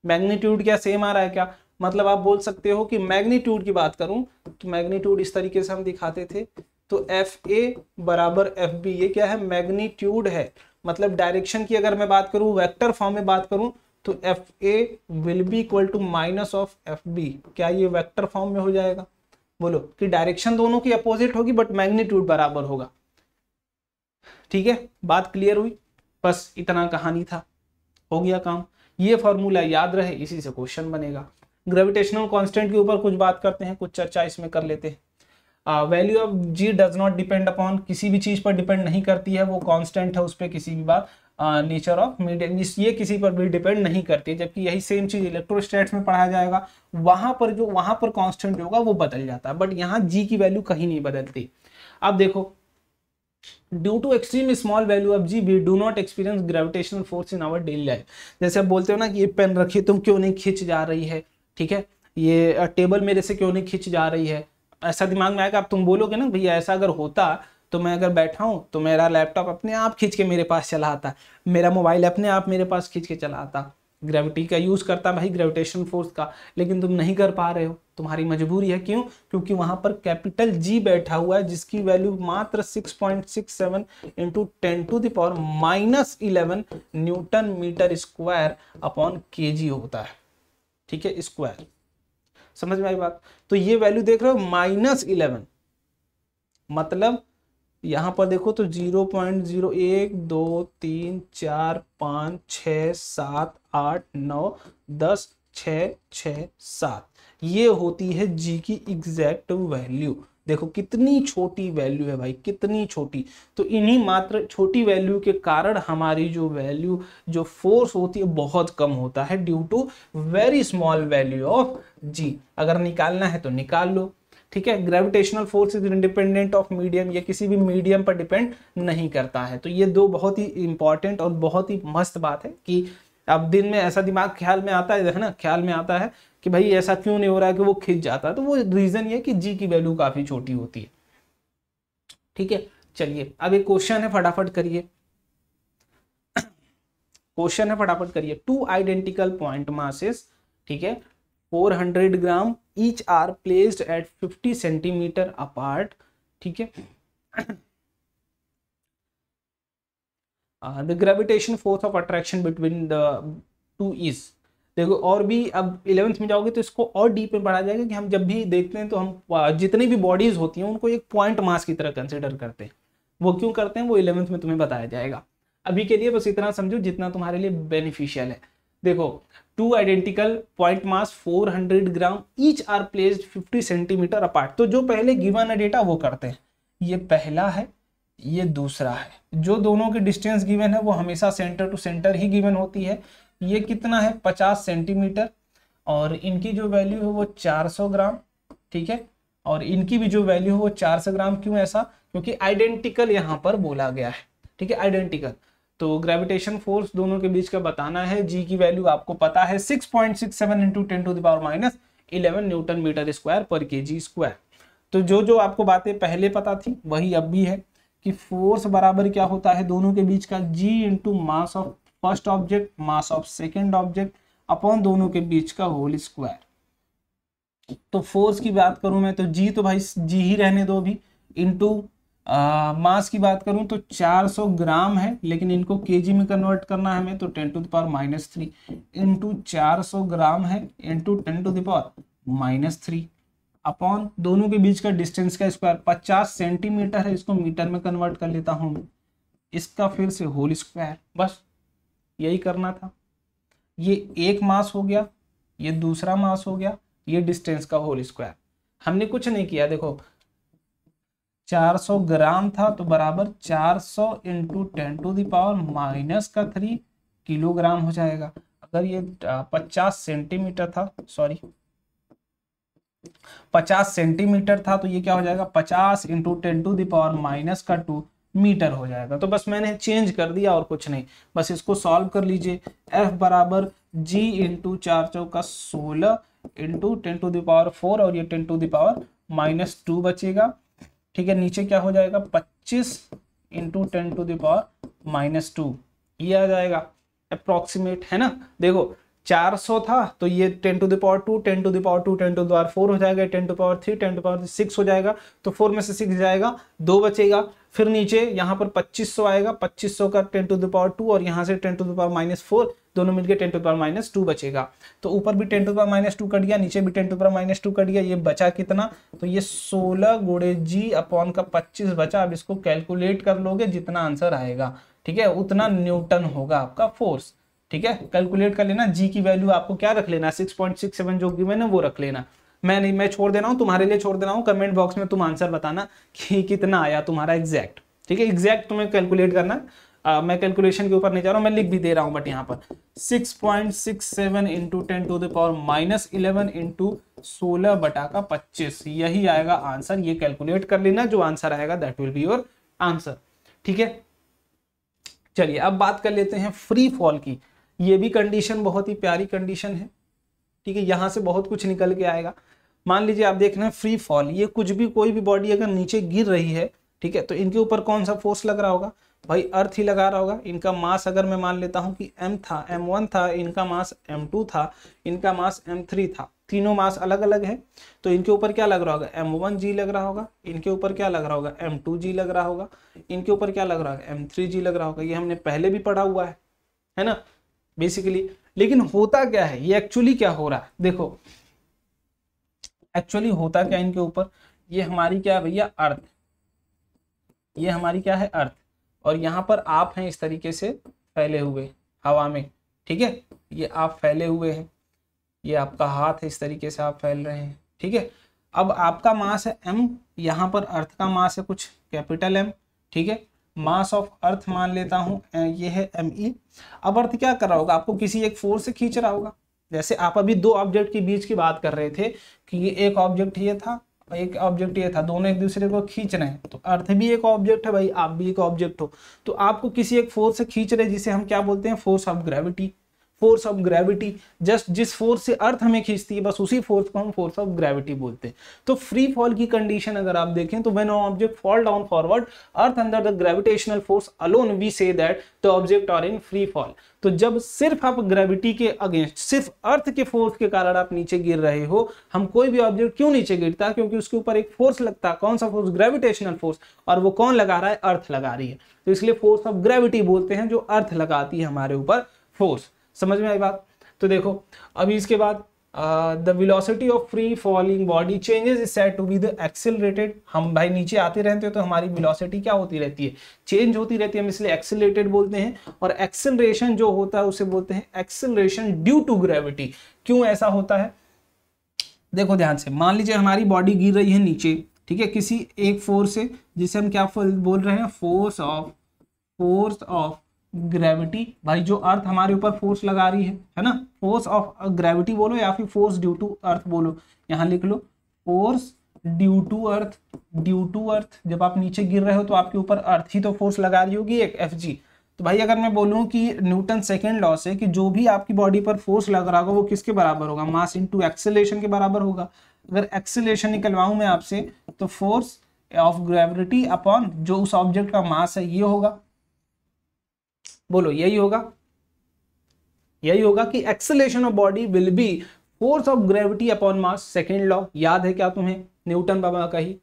मैग्नीट्यूड क्या सेम आ रहा है क्या, मतलब आप बोल सकते हो कि मैग्नीट्यूड की बात करूं तो मैग्नीट्यूड इस तरीके से हम दिखाते थे। तो एफ ए बराबर एफ बी, ये क्या है, मैग्नीट्यूड है। मतलब डायरेक्शन की अगर मैं बात करूं, वेक्टर फॉर्म में बात करूं तो F A will be equal to minus of F B. क्या ये वेक्टर फॉर्म में हो जाएगा, बोलो कि डायरेक्शन दोनों की अपोजिट होगी बट मैग्नीट्यूड बराबर होगा। ठीक है, बात क्लियर हुई, बस इतना कहानी था, हो गया काम। ये फॉर्मूला याद रहे, इसी से क्वेश्चन बनेगा। ग्रेविटेशनल कांस्टेंट के ऊपर कुछ बात करते हैं, कुछ चर्चा इसमें कर लेते हैं। Value of G does not depend upon, किसी भी चीज पर डिपेंड नहीं करती है, वो कांस्टेंट है, उस पर किसी भी बात नेचर ऑफ मीडियम ये किसी पर भी डिपेंड नहीं करती है। जबकि यही सेम चीज इलेक्ट्रोस्टैट्स में पढ़ाया जाएगा, वहां पर कांस्टेंट होगा वो बदल जाता है, बट यहाँ जी की वैल्यू कहीं नहीं बदलती। अब देखो, due to extreme small value of G we do not experience gravitational force in our daily life. जैसे आप बोलते हो ना कि ये पेन रखिए, तुम क्यों नहीं खिंच जा रही है, ठीक है, ये टेबल मेरे से क्यों नहीं खिंच जा रही है, ऐसा दिमाग में आएगा। अब तुम बोलोगे ना भैया ऐसा अगर होता तो मैं अगर बैठा हूं तो मेरा लैपटॉप अपने आप खींच के मेरे पास चला आता, मेरा मोबाइल अपने आप मेरे पास खींच के चला आता, ग्रेविटी का यूज करता भाई, ग्रेविटेशन फोर्स का। लेकिन तुम नहीं कर पा रहे हो, तुम्हारी मजबूरी है। क्यों? क्योंकि वहां पर कैपिटल जी बैठा हुआ है जिसकी वैल्यू मात्र 6.67 into 10⁻⁻11 newton metre square upon KG होता है। ठीक है, स्क्वायर। समझ में आई बात? तो ये वैल्यू देख रहे हो -11, मतलब यहां पर देखो तो 0.01 2 3 4 5 6 7 8 9 10 6 6 7, ये होती है जी की एग्जैक्ट वैल्यू। देखो कितनी छोटी वैल्यू है भाई, कितनी छोटी। तो इन्हीं मात्र छोटी वैल्यू के कारण हमारी जो वैल्यू, जो फोर्स होती है बहुत कम होता है, due to very small value of G. अगर निकालना है तो निकाल लो। ठीक है, gravitational force is independent of medium, ये किसी भी मीडियम पर डिपेंड नहीं करता है। तो ये दो बहुत ही इंपॉर्टेंट और बहुत ही मस्त बात है कि अब दिन में ऐसा दिमाग ख्याल में आता है ना, ख्याल में आता है कि भाई ऐसा क्यों नहीं हो रहा है कि वो खिंच जाता है, तो वो रीजन ये कि जी की वैल्यू काफी छोटी होती है। ठीक है, चलिए अब एक क्वेश्चन है, फटाफट करिए। क्वेश्चन है, फटाफट करिए। 2 आइडेंटिकल पॉइंट मासेस, ठीक है, 400 gram each are placed at 50 centimetre apart. ठीक है, the gravitation force of attraction between the two is. देखो और भी अब 11th में जाओगे तो इसको और डीप में बढ़ा जाएगा कि हम जब भी देखते हैं तो हम जितनी भी बॉडीज होती हैं उनको एक पॉइंट मास की तरह कंसिडर करते हैं। वो क्यों करते हैं वो 11th में तुम्हें बताया जाएगा। अभी के लिए बस इतना समझो जितना तुम्हारे लिए बेनिफिशियल है। देखो 2 identical point mass 400 gram each are placed 50 centimetre apart. तो जो पहले गिवन है डेटा वो करते हैं, ये पहला है, ये दूसरा है। जो दोनों की डिस्टेंस गिवन है वो हमेशा सेंटर टू सेंटर ही गिवन होती है। ये कितना है 50 सेंटीमीटर, और इनकी जो वैल्यू है वो 400 ग्राम। ठीक है, और इनकी भी जो वैल्यू है वो 400 ग्राम। क्यों ऐसा? क्योंकि आइडेंटिकल यहाँ पर बोला गया है। ठीक है, आइडेंटिकल। तो ग्रेविटेशन फोर्स दोनों के बीच का बताना है। जी की वैल्यू आपको पता है 6.67 इंटू 10⁻⁻11 न्यूटन मीटर स्क्वायर पर केजी स्क्वायर। तो जो जो आपको बातें पहले पता थी वही अब भी है कि फोर्स बराबर क्या होता है दोनों के बीच का, G into mass of first object mass of second object upon दोनों के बीच का होल स्क्वायर। तो फोर्स की बात करूं मैं तो जी तो भाई जी ही रहने दो अभी, इंटू मास की बात करूं तो 400 ग्राम है, लेकिन इनको केजी में कन्वर्ट करना है हमें, तो 10⁻³ इंटू 400 ग्राम है इंटू 10⁻³ अपॉन दोनों के बीच का डिस्टेंस का स्क्वायर 50 सेंटीमीटर है, इसको मीटर में कन्वर्ट कर लेता हूं, इसका फिर से होल स्क्वायर। बस यही करना था। ये एक मास हो गया, ये दूसरा मास हो गया, ये डिस्टेंस का होल स्क्वायर। हमने कुछ नहीं किया। देखो 400 ग्राम था तो बराबर 400 इंटू 10⁻³ किलोग्राम हो जाएगा। अगर ये 50 सेंटीमीटर था, सॉरी 50 सेंटीमीटर था, तो ये क्या हो जाएगा 50 इंटू 10⁻² मीटर हो जाएगा। तो बस मैंने चेंज कर दिया और कुछ नहीं। बस इसको सॉल्व कर लीजिए। F बराबर G इंटू 4 चौका 16 इंटू 10⁴ और ये 10⁻² बचेगा। ठीक है, नीचे क्या हो जाएगा 25 इंटू 10⁻², ये आ जाएगा अप्रोक्सीमेट, है ना। देखो 400 था तो ये 10⁻², 10⁻², 10⁻4 हो जाएगा, 10⁻3, 10⁻6 हो जाएगा। तो 4 में से 6 जाएगा, 2 बचेगा। फिर नीचे यहाँ पर 2500 आएगा, 2500 का 10⁻² और यहाँ से 10⁻⁴, दोनों मिलके 10⁻² बचेगा। तो ऊपर भी 10⁻² कट गया, नीचे भी 10⁻² कट गया। ये बचा कितना? तो ये 16 गुणे जी अपॉन का 25 बचा। अब इसको कैलकुलेट कर लोगे, जितना आंसर आएगा, ठीक है, उतना न्यूटन होगा आपका फोर्स। ठीक है, कैलकुलेट कर लेना। जी की वैल्यू आपको क्या रख लेना, 6.67 जो गिवन है वो रख लेना। मैं नहीं, मैं छोड़ दे रहा हूं, तुम्हारे लिए छोड़ दे रहा हूं। कमेंट बॉक्स में तुम आंसर बताना कि कितना आया तुम्हारा एग्जैक्ट। ठीक है, एग्जैक्ट तुम्हें कैलकुलेट करना। मैं कैलकुलेशन के ऊपर नहीं जा रहा हूं, मैं लिख भी दे रहा हूं, बट यहाँ पर 6.67 इंटू 10⁻11 इंटू 16/25, यही आएगा आंसर। ये कैलकुलेट कर लेना, जो आंसर आएगा that will be your answer. ठीक है, चलिए अब बात कर लेते हैं फ्री फॉल की। ये भी कंडीशन बहुत ही प्यारी कंडीशन है। ठीक है, यहाँ से बहुत कुछ निकल के आएगा। मान लीजिए आप देख रहे हैं फ्री फॉल, ये कुछ भी कोई भी बॉडी अगर नीचे गिर रही है, ठीक है, तो इनके ऊपर कौन सा फोर्स लग रहा होगा, भाई अर्थ ही लगा रहा होगा। इनका मास अगर मैं मान लेता हूं कि m था, m1 था, इनका मास m2 था, इनका मास m3 था, तीनों मास अलग अलग है, तो इनके ऊपर क्या लग रहा होगा, m1g लग रहा होगा, इनके ऊपर क्या लग रहा होगा, m2g लग रहा होगा, इनके ऊपर क्या लग रहा होगा, m3g लग रहा होगा। ये हमने पहले भी पढ़ा हुआ है ना बेसिकली। लेकिन होता क्या है, ये एक्चुअली क्या हो रहा है, देखो एक्चुअली होता क्या इनके ऊपर, ये हमारी क्या है भैया, अर्थ, ये हमारी क्या है, अर्थ, और यहाँ पर आप हैं इस तरीके से फैले हुए हवा में, ठीक है, ये आप फैले हुए हैं, ये आपका हाथ है, इस तरीके से आप फैल रहे हैं, ठीक है। अब आपका मास है m, यहाँ पर अर्थ का मास है कुछ कैपिटल M, ठीक है, मास ऑफ अर्थ मान लेता हूँ ये है me। अब अर्थ क्या कर रहा होगा, आपको किसी एक फोर्स से खींच रहा होगा। जैसे आप अभी दो ऑब्जेक्ट के बीच की बात कर रहे थे कि ये एक ऑब्जेक्ट ये था, एक ऑब्जेक्ट ये था, दोनों एक दूसरे को खींच रहे हैं, तो अर्थ भी एक ऑब्जेक्ट है भाई, आप भी एक ऑब्जेक्ट हो, तो आपको किसी एक फोर्स से खींच रहे, जिसे हम क्या बोलते हैं, force of gravity. Force of gravity, just जिस फोर्स से अर्थ हमें खींचती है, बस उसी फोर्स को हम फोर्स ऑफ ग्रेविटी बोलते हैं। तो फ्री फॉल की कंडीशन अगर आप देखें तो when object fall down forward earth under the gravitational force alone we say that the object are in free fall. तो जब सिर्फ आप ग्रेविटी के अगेंस्ट, सिर्फ अर्थ के फोर्स के कारण आप नीचे गिर रहे हो, हम कोई भी ऑब्जेक्ट क्यों नीचे गिरता है, क्योंकि उसके ऊपर एक फोर्स लगता है, कौन सा फोर्स, ग्रेविटेशनल फोर्स, और वो कौन लगा रहा है, अर्थ लगा रही है, तो इसलिए फोर्स ऑफ ग्रेविटी बोलते हैं जो अर्थ लगाती है हमारे ऊपर फोर्स। समझ में आई बात। तो देखो अभी इसके बाद the velocity of free falling body changes is said to be the accelerated. हम भाई नीचे आते रहते हैं तो हमारी वेलोसिटी क्या होती रहती है, चेंज होती रहती है, हम इसलिए एक्सेलरेटेड बोलते हैं। और एक्सेलरेशन जो होता है उसे बोलते हैं एक्सेलरेशन ड्यू टू ग्रेविटी। क्यों ऐसा होता है, देखो ध्यान से, मान लीजिए हमारी बॉडी गिर रही है नीचे, ठीक है, किसी एक फोर्स से, जिसे हम क्या बोल रहे हैं, फोर्स ऑफ ग्रेविटी। भाई जो अर्थ हमारे ऊपर फोर्स लगा रही है ना, फोर्स ऑफ ग्रेविटी बोलो या फिर फोर्स ड्यू टू अर्थ बोलो, यहाँ लिख लो force due to earth. Due to earth, जब आप नीचे गिर रहे हो तो आपके ऊपर अर्थ ही तो फोर्स लगा रही होगी एक Fg। तो भाई अगर मैं बोलूं कि न्यूटन सेकेंड लॉ से कि जो भी आपकी बॉडी पर फोर्स लग रहा होगा वो किसके बराबर होगा, मास इनटू एक्सेलरेशन के बराबर होगा। अगर एक्सेलरेशन निकलवाऊं मैं आपसे तो फोर्स ऑफ ग्रेविटी अपॉन जो उस ऑब्जेक्ट का मास है ये होगा, बोलो यही होगा, यही होगा कि acceleration of body will be force of gravity upon mass. Second law याद है क्या तुम्हें, न्यूटन बाबा का ही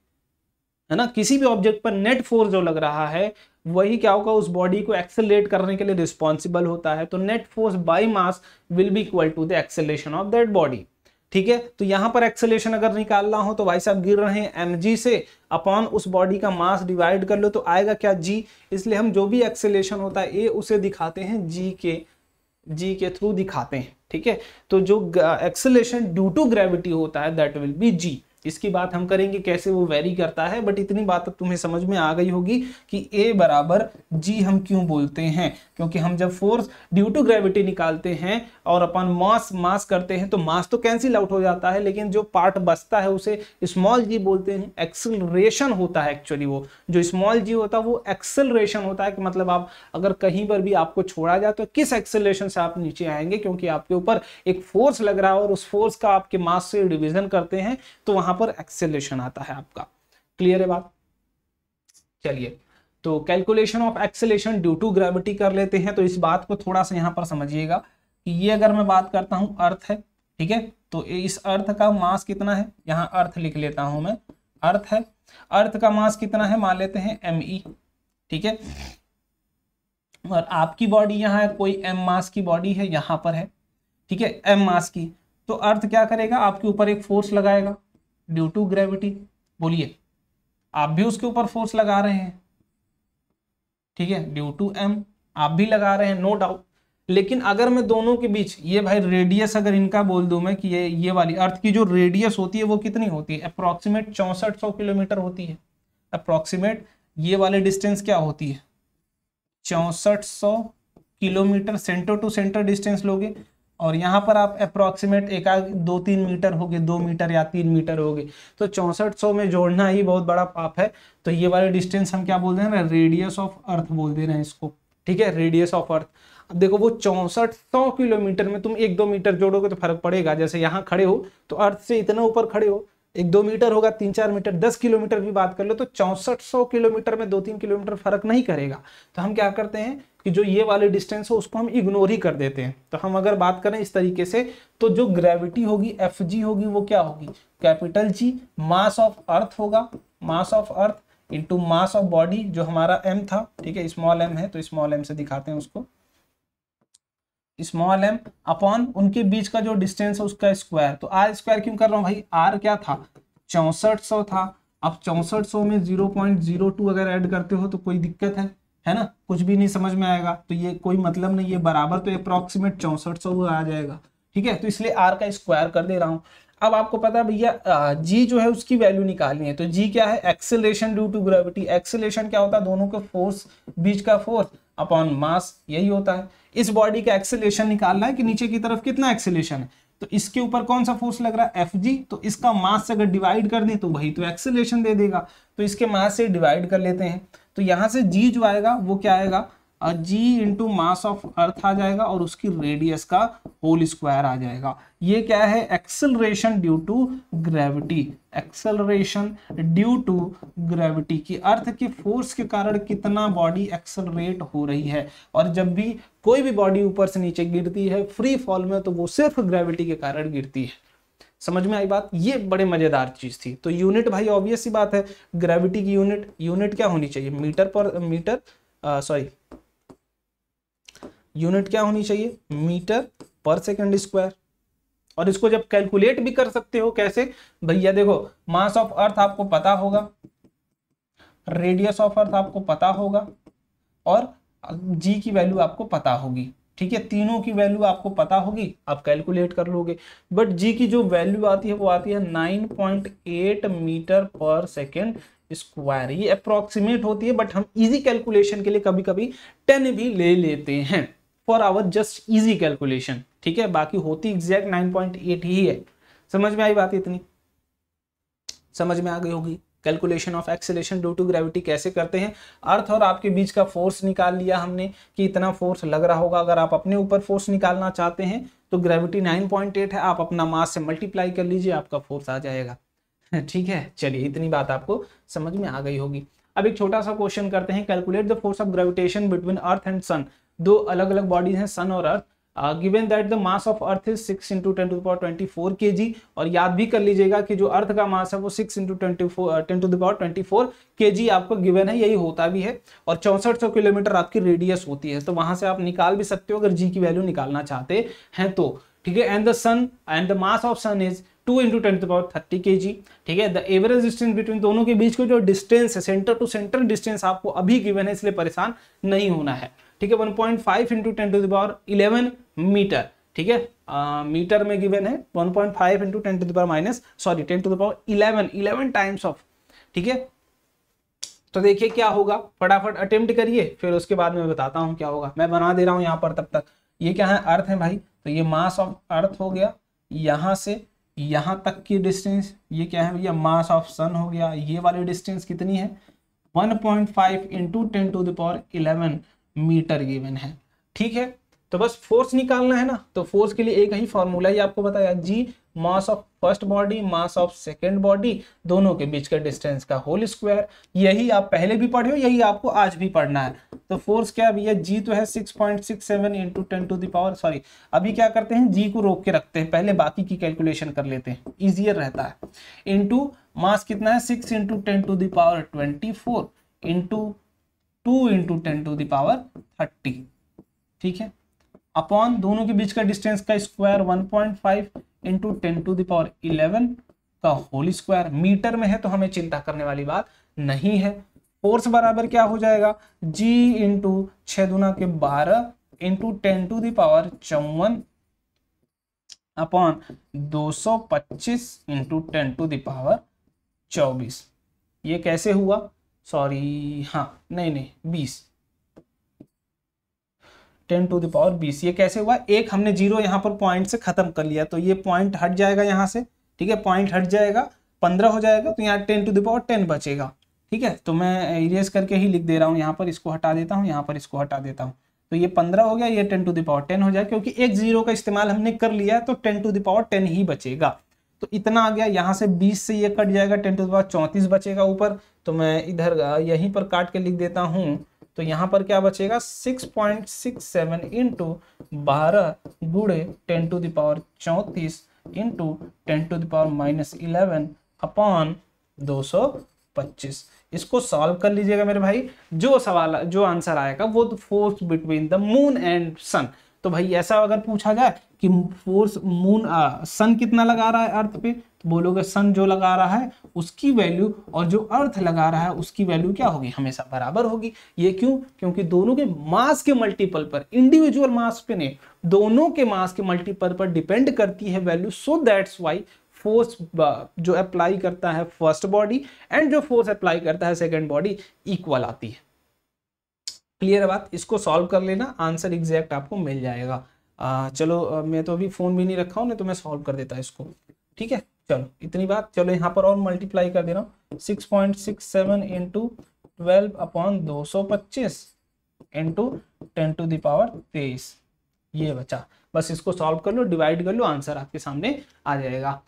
है ना। किसी भी ऑब्जेक्ट पर नेट फोर्स जो लग रहा है वही क्या होगा, उस बॉडी को एक्सेलरेट करने के लिए रिस्पॉन्सिबल होता है। तो net force by mass will be equal to the acceleration of that body, ठीक है। तो यहां पर एक्सेलरेशन अगर निकालना हो तो भाई साहब गिर रहे हैं mg से, अपॉन उस बॉडी का मास डिवाइड कर लो तो आएगा क्या, g। इसलिए हम जो भी एक्सेलरेशन होता है ए उसे दिखाते हैं g के थ्रू दिखाते हैं, ठीक है। तो जो एक्सेलरेशन ड्यू टू ग्रेविटी होता है दैट विल बी g। इसकी बात हम करेंगे कैसे वो वेरी करता है, बट इतनी बात अब तुम्हें समझ में आ गई होगी कि A बराबर G हम क्यों बोलते हैं, क्योंकि हम जब फोर्स ड्यू टू ग्रेविटी निकालते हैं और अपन मास करते हैं तो मास तो कैंसिल आउट हो जाता है, लेकिन जो पार्ट बचता है उसे स्मॉल g बोलते हैं। एक्सेलरेशन होता है एक्चुअली, वो जो स्मॉल g होता है वो एक्सेलरेशन होता है, कि मतलब आप अगर कहीं पर भी आपको छोड़ा जाए तो किस एक्सेलरेशन से आप नीचे आएंगे, क्योंकि आपके ऊपर एक फोर्स लग रहा है और उस फोर्स का आपके मास से डिवीजन करते हैं तो वहां पर एक्सेलरेशन आता है आपका। क्लियर है बात। चलिए तो calculation of acceleration due to gravity कर लेते हैं। तो इस बात को थोड़ा सा यहां पर समझिएगा कि ये अगर मैं बात करता हूं अर्थ है, ठीक है, तो इस अर्थ का मास कितना है, यहां अर्थ लिख लेता हूं मैं, अर्थ है, अर्थ का मास कितना है, मान लेते हैं me, ठीक है। और आपकी बॉडी यहाँ है, कोई m मास की बॉडी है यहां पर है, ठीक है, m मास की। तो अर्थ क्या करेगा, आपके ऊपर एक फोर्स लगाएगा ड्यू टू ग्रेविटी। बोलिए, आप भी उसके ऊपर फोर्स लगा रहे हैं, ठीक है, ड्यू टू m आप भी लगा रहे हैं, नो डाउट। लेकिन अगर मैं दोनों के बीच ये भाई रेडियस अगर इनका बोल दूं मैं कि ये वाली अर्थ की जो रेडियस होती है वो कितनी होती है, अप्रोक्सीमेट 6400 किलोमीटर होती है। अप्रोक्सीमेट ये वाले डिस्टेंस क्या होती है, 6400 kilometre centre to centre distance लोगे, और यहाँ पर आप अप्रोक्सीमेट एक 2-3 मीटर हो गए, 2 मीटर या 3 मीटर हो गए, तो 6400 में जोड़ना ही बहुत बड़ा पाप है। तो ये वाले डिस्टेंस हम क्या बोल दे रहे हैं, रेडियस ऑफ अर्थ बोल दे रहे हैं इसको, ठीक है, रेडियस ऑफ अर्थ। अब देखो वो 6400 किलोमीटर में तुम 1-2 मीटर जोड़ोगे तो फर्क पड़ेगा। जैसे यहाँ खड़े हो तो अर्थ से इतना ऊपर खड़े हो, 1-2 मीटर होगा, 3-4 मीटर, 10 किलोमीटर भी बात कर लो तो 6400 किलोमीटर में 2-3 किलोमीटर फर्क नहीं करेगा। तो हम क्या करते हैं कि जो ये वाले डिस्टेंस हो उसको हम इग्नोर ही कर देते हैं। तो हम अगर बात करें इस तरीके से तो जो ग्रेविटी होगी Fg होगी वो क्या होगी, capital G mass of earth होगा, mass of earth into mass of body जो हमारा m था, ठीक है, स्मॉल m है तो स्मॉल m से दिखाते हैं उसको, स्मॉल m अपॉन उनके बीच का जो डिस्टेंस है उसका स्क्वायर। तो r स्क्वायर क्यों कर रहा हूँ भाई, r क्या था 6400 था। अब 6400 में 0.02 अगर ऐड करते हो तो कोई दिक्कत है ना, कुछ भी नहीं समझ में आएगा, तो ये कोई मतलब नहीं, ये बराबर तो अप्रोक्सीमेट 6400 आ जाएगा, ठीक है। तो इसलिए r का स्क्वायर कर दे रहा हूँ। अब आपको पता है भैया g जो है उसकी वैल्यू निकालनी है, तो g क्या है, acceleration due to gravity. Acceleration क्या होता है, दोनों के फोर्स, बीच का फोर्स अपॉन मास, यही होता है। इस बॉडी का एक्सेलरेशन निकालना है कि नीचे की तरफ कितना एक्सेलरेशन है, तो इसके ऊपर कौन सा फोर्स लग रहा है, Fg, तो इसका मास से अगर डिवाइड कर दें तो वही तो एक्सेलरेशन दे देगा, तो इसके मास से डिवाइड कर लेते हैं। तो यहाँ से g जो आएगा वो क्या आएगा, g into mass of earth आ जाएगा और उसकी रेडियस का होल स्क्वायर आ जाएगा। ये क्या है, acceleration due to gravity, acceleration due to gravity की अर्थ के फोर्स के कारण कितना बॉडी एक्सेलरेट हो रही है। और जब भी कोई भी बॉडी ऊपर से नीचे गिरती है फ्री फॉल में तो वो सिर्फ ग्रेविटी के कारण गिरती है। समझ में आई बात, ये बड़े मजेदार चीज थी। तो यूनिट भाई ऑब्वियस सी बात है, ग्रेविटी की यूनिट क्या होनी चाहिए, यूनिट क्या होनी चाहिए, मीटर पर सेकंड स्क्वायर। और इसको जब कैलकुलेट भी कर सकते हो कैसे भैया, देखो मास ऑफ अर्थ आपको पता होगा, रेडियस ऑफ अर्थ आपको पता होगा और जी की वैल्यू आपको पता होगी, ठीक है, तीनों की वैल्यू आपको पता होगी, आप कैलकुलेट कर लोगे। बट जी की जो वैल्यू आती है वो आती है 9.8 मीटर पर सेकेंड स्क्वायर। ये अप्रोक्सीमेट होती है बट हम इजी कैलकुलेशन के लिए कभी कभी 10 भी ले लेते हैं for our just easy calculation, ठीक है, बाकी होती एग्जैक्ट 9.8 ही है। समझ में आई बात, इतनी समझ में आ गई होगी। Calculation of acceleration due to gravity कैसे करते हैं, अर्थ और आपके बीच का फोर्स निकाल लिया हमने कि इतना फोर्स लग रहा होगा। अगर आप अपने ऊपर फोर्स निकालना चाहते हैं तो ग्रेविटी 9.8 है, आप अपना मास से मल्टीप्लाई कर लीजिए, आपका फोर्स आ जाएगा, ठीक है। चलिए इतनी बात आपको समझ में आ गई होगी। अब एक छोटा सा क्वेश्चन करते हैं, calculate the force of gravitation between earth and sun. दो अलग अलग बॉडीज हैं सन और earth, given that the mass of earth is 6 × 10⁻24 kg। और याद भी कर लीजिएगा कि जो अर्थ का मास है वो 6 × 10⁻24 kg आपको गिवन है, यही होता भी है। और 6400 किलोमीटर आपकी रेडियस होती है, तो वहां से आप निकाल भी सकते हो अगर जी की वैल्यू निकालना चाहते हैं तो, ठीक है। And the mass of sun is 2 × 10⁻30 kg, ठीक है। द एवरेज डिस्टेंस बिटवीन दोनों के बीच का जो डिस्टेंस है, सेंटर टू सेंटर डिस्टेंस आपको अभी गिवन है, इसलिए परेशान नहीं होना है, ठीक है। 1.5 × 10⁻11 मीटर, ठीक है, मीटर में गिवन है 1.5 × 10⁻11 टाइम्स ऑफ, ठीक है। तो देखिए क्या होगा, फटाफट अटेम्प्ट करिए, फिर उसके बाद मैं बताता हूं क्या होगा। मैं बना दे रहा हूं यहाँ पर तब तक। ये क्या है, अर्थ है भाई, तो ये मास ऑफ अर्थ हो गया, यहां से यहां तक की डिस्टेंस, ये क्या है भैया, मास ऑफ सन हो गया। ये वाली डिस्टेंस कितनी है, 1.5 × 10⁻11 मीटर गिवन है, ठीक है। तो बस फोर्स निकालना है ना, तो फोर्स के लिए एक ही फॉर्मूला ही आपको बताया, G mass of first body mass of second body, दोनों के बीच का डिस्टेंस का होल स्क्वायर। यही आप पहले भी पढ़े हो, यही आपको आज भी पढ़ना है। तो फोर्स क्या भैया, जी तो है 6.67 × 10⁻, अभी क्या करते हैं, जी को रोक के रखते हैं, पहले बाकी की कैलकुलेशन कर लेते हैं, इजियर रहता है। इंटू मास कितना है, 6 × 10⁻24 इंटू 2 × 10⁻30, ठीक है, अपॉन दोनों के बीच का डिस्टेंस का स्क्वायर 1.5 × 10⁻11 का होल स्क्वायर। मीटर में है तो हमें चिंता करने वाली बात नहीं है। फोर्स बराबर क्या हो जाएगा, G × 6 × 12 × 10⁻54 अपॉन 225 × 10⁻24। ये कैसे हुआ, सॉरी हाँ नहीं 20 10⁻20। ये कैसे हुआ, एक हमने जीरो यहाँ पर पॉइंट से खत्म कर लिया, तो ये पॉइंट हट जाएगा यहाँ से, ठीक है, पॉइंट हट जाएगा, 15 हो जाएगा, तो यहाँ 10⁻10 बचेगा, ठीक है, तो मैं इरेज करके ही लिख दे रहा हूँ, यहाँ पर इसको हटा देता हूँ, यहाँ पर इसको हटा देता हूँ। तो ये 15 हो गया, ये 10⁻10 हो जाए, क्योंकि एक जीरो का इस्तेमाल हमने कर लिया है तो 10⁻10 ही बचेगा। तो इतना आ गया, यहाँ से 20 से ये कट जाएगा, 10⁻34 बचेगा ऊपर। तो मैं इधर यहीं पर काट के लिख देता हूँ। तो यहाँ पर क्या बचेगा, 6.67 इंटू 12 गुणे 10⁻34 इंटू 10⁻11 अपॉन 225। इसको सॉल्व कर लीजिएगा मेरे भाई। जो सवाल, जो आंसर आएगा वो force between the moon and sun. तो भाई ऐसा अगर पूछा जाए कि फोर्स मून सन कितना लगा रहा है अर्थ पे, तो बोलोगे सन जो लगा रहा है उसकी वैल्यू और जो अर्थ लगा रहा है उसकी वैल्यू क्या होगी, हमेशा बराबर होगी। ये क्यों, क्योंकि दोनों के मास के मल्टीपल पर, इंडिविजुअल मास पे नहीं, दोनों के मास के मल्टीपल पर डिपेंड करती है value. So that's why force जो अप्लाई करता है फर्स्ट बॉडी एंड जो फोर्स अप्लाई करता है सेकेंड बॉडी इक्वल आती है। क्लियर है बात, इसको सॉल्व कर लेना, आंसर एग्जैक्ट आपको मिल जाएगा। चलो मैं तो अभी फोन भी नहीं रखा हूं, नहीं तो मैं सॉल्व कर देता इसको। ठीक है, चलो इतनी बात। चलो यहाँ पर और मल्टीप्लाई कर दे रहा हूँ, 6.67 इंटू 12 अपॉन 225 इंटू 10⁻23 ये बचा। बस इसको सॉल्व कर लो, डिवाइड कर लो, आंसर आपके सामने आ जाएगा।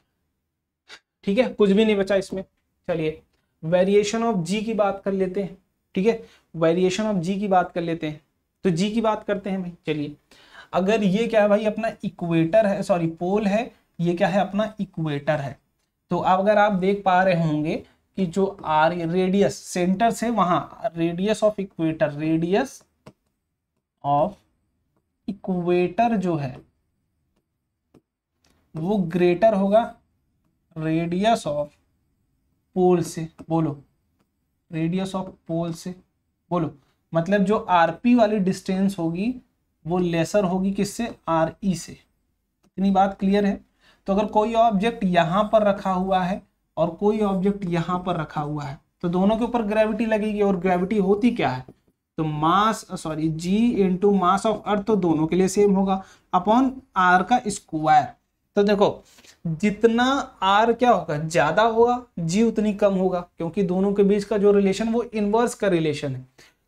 ठीक है, कुछ भी नहीं बचा इसमें। चलिए वेरिएशन ऑफ जी की बात कर लेते हैं। ठीक है, वेरिएशन ऑफ जी की बात कर लेते हैं। तो जी की बात करते हैं भाई। चलिए, अगर ये क्या है भाई, अपना इक्वेटर है, सॉरी पोल है, ये क्या है अपना इक्वेटर है। तो अब अगर आप देख पा रहे होंगे कि जो आर रेडियस सेंटर से वहां, radius of equator, radius of equator जो है वो ग्रेटर होगा रेडियस ऑफ पोल से। बोलो, रेडियस ऑफ पोल से बोलो, मतलब जो आरपी वाली डिस्टेंस होगी वो लेसर होगी किससे, आर ई से। इतनी बात क्लियर है। तो अगर कोई ऑब्जेक्ट यहां पर रखा हुआ है और कोई ऑब्जेक्ट यहां पर रखा हुआ है तो दोनों के ऊपर ग्रेविटी लगेगी, और ग्रेविटी होती क्या है, तो mass, sorry G into mass of earth, तो दोनों के लिए सेम होगा, अपॉन आर का स्क्वायर। तो देखो जितना आर क्या होगा, ज्यादा होगा, जी उतनी कम होगा, क्योंकि दोनों के बीच का जो रिलेशन वो इनवर्स का रिलेशन है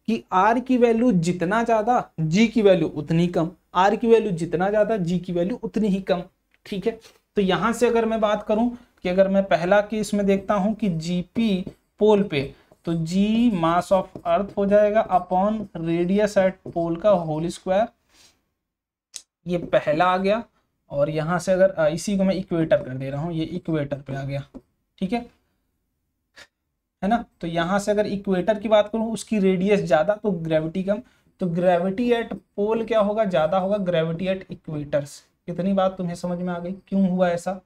कि आर की वैल्यू जितना ज्यादा जी की वैल्यू उतनी कम, आर की वैल्यू जितना ज्यादा जी की वैल्यू उतनी ही कम। ठीक है, तो यहां से अगर मैं बात करूं कि अगर मैं पहला केस में देखता हूं कि जीपी पोल पे, तो जी मास ऑफ अर्थ हो जाएगा अपॉन रेडियस एट पोल का होल स्क्वायर, ये पहला आ गया। और यहां से अगर इसी को मैं इक्वेटर कर दे रहा हूं, ये इक्वेटर पे आ गया। ठीक है ना। तो यहां से अगर इक्वेटर की बात करूं, उसकी रेडियस ज्यादा तो ग्रेविटी कम, तो ग्रेविटी एट पोल क्या होगा, ज्यादा होगा ग्रेविटी एट इक्वेटर्स। कितनी बात तुम्हें समझ में आ गई, क्यों हुआ ऐसा,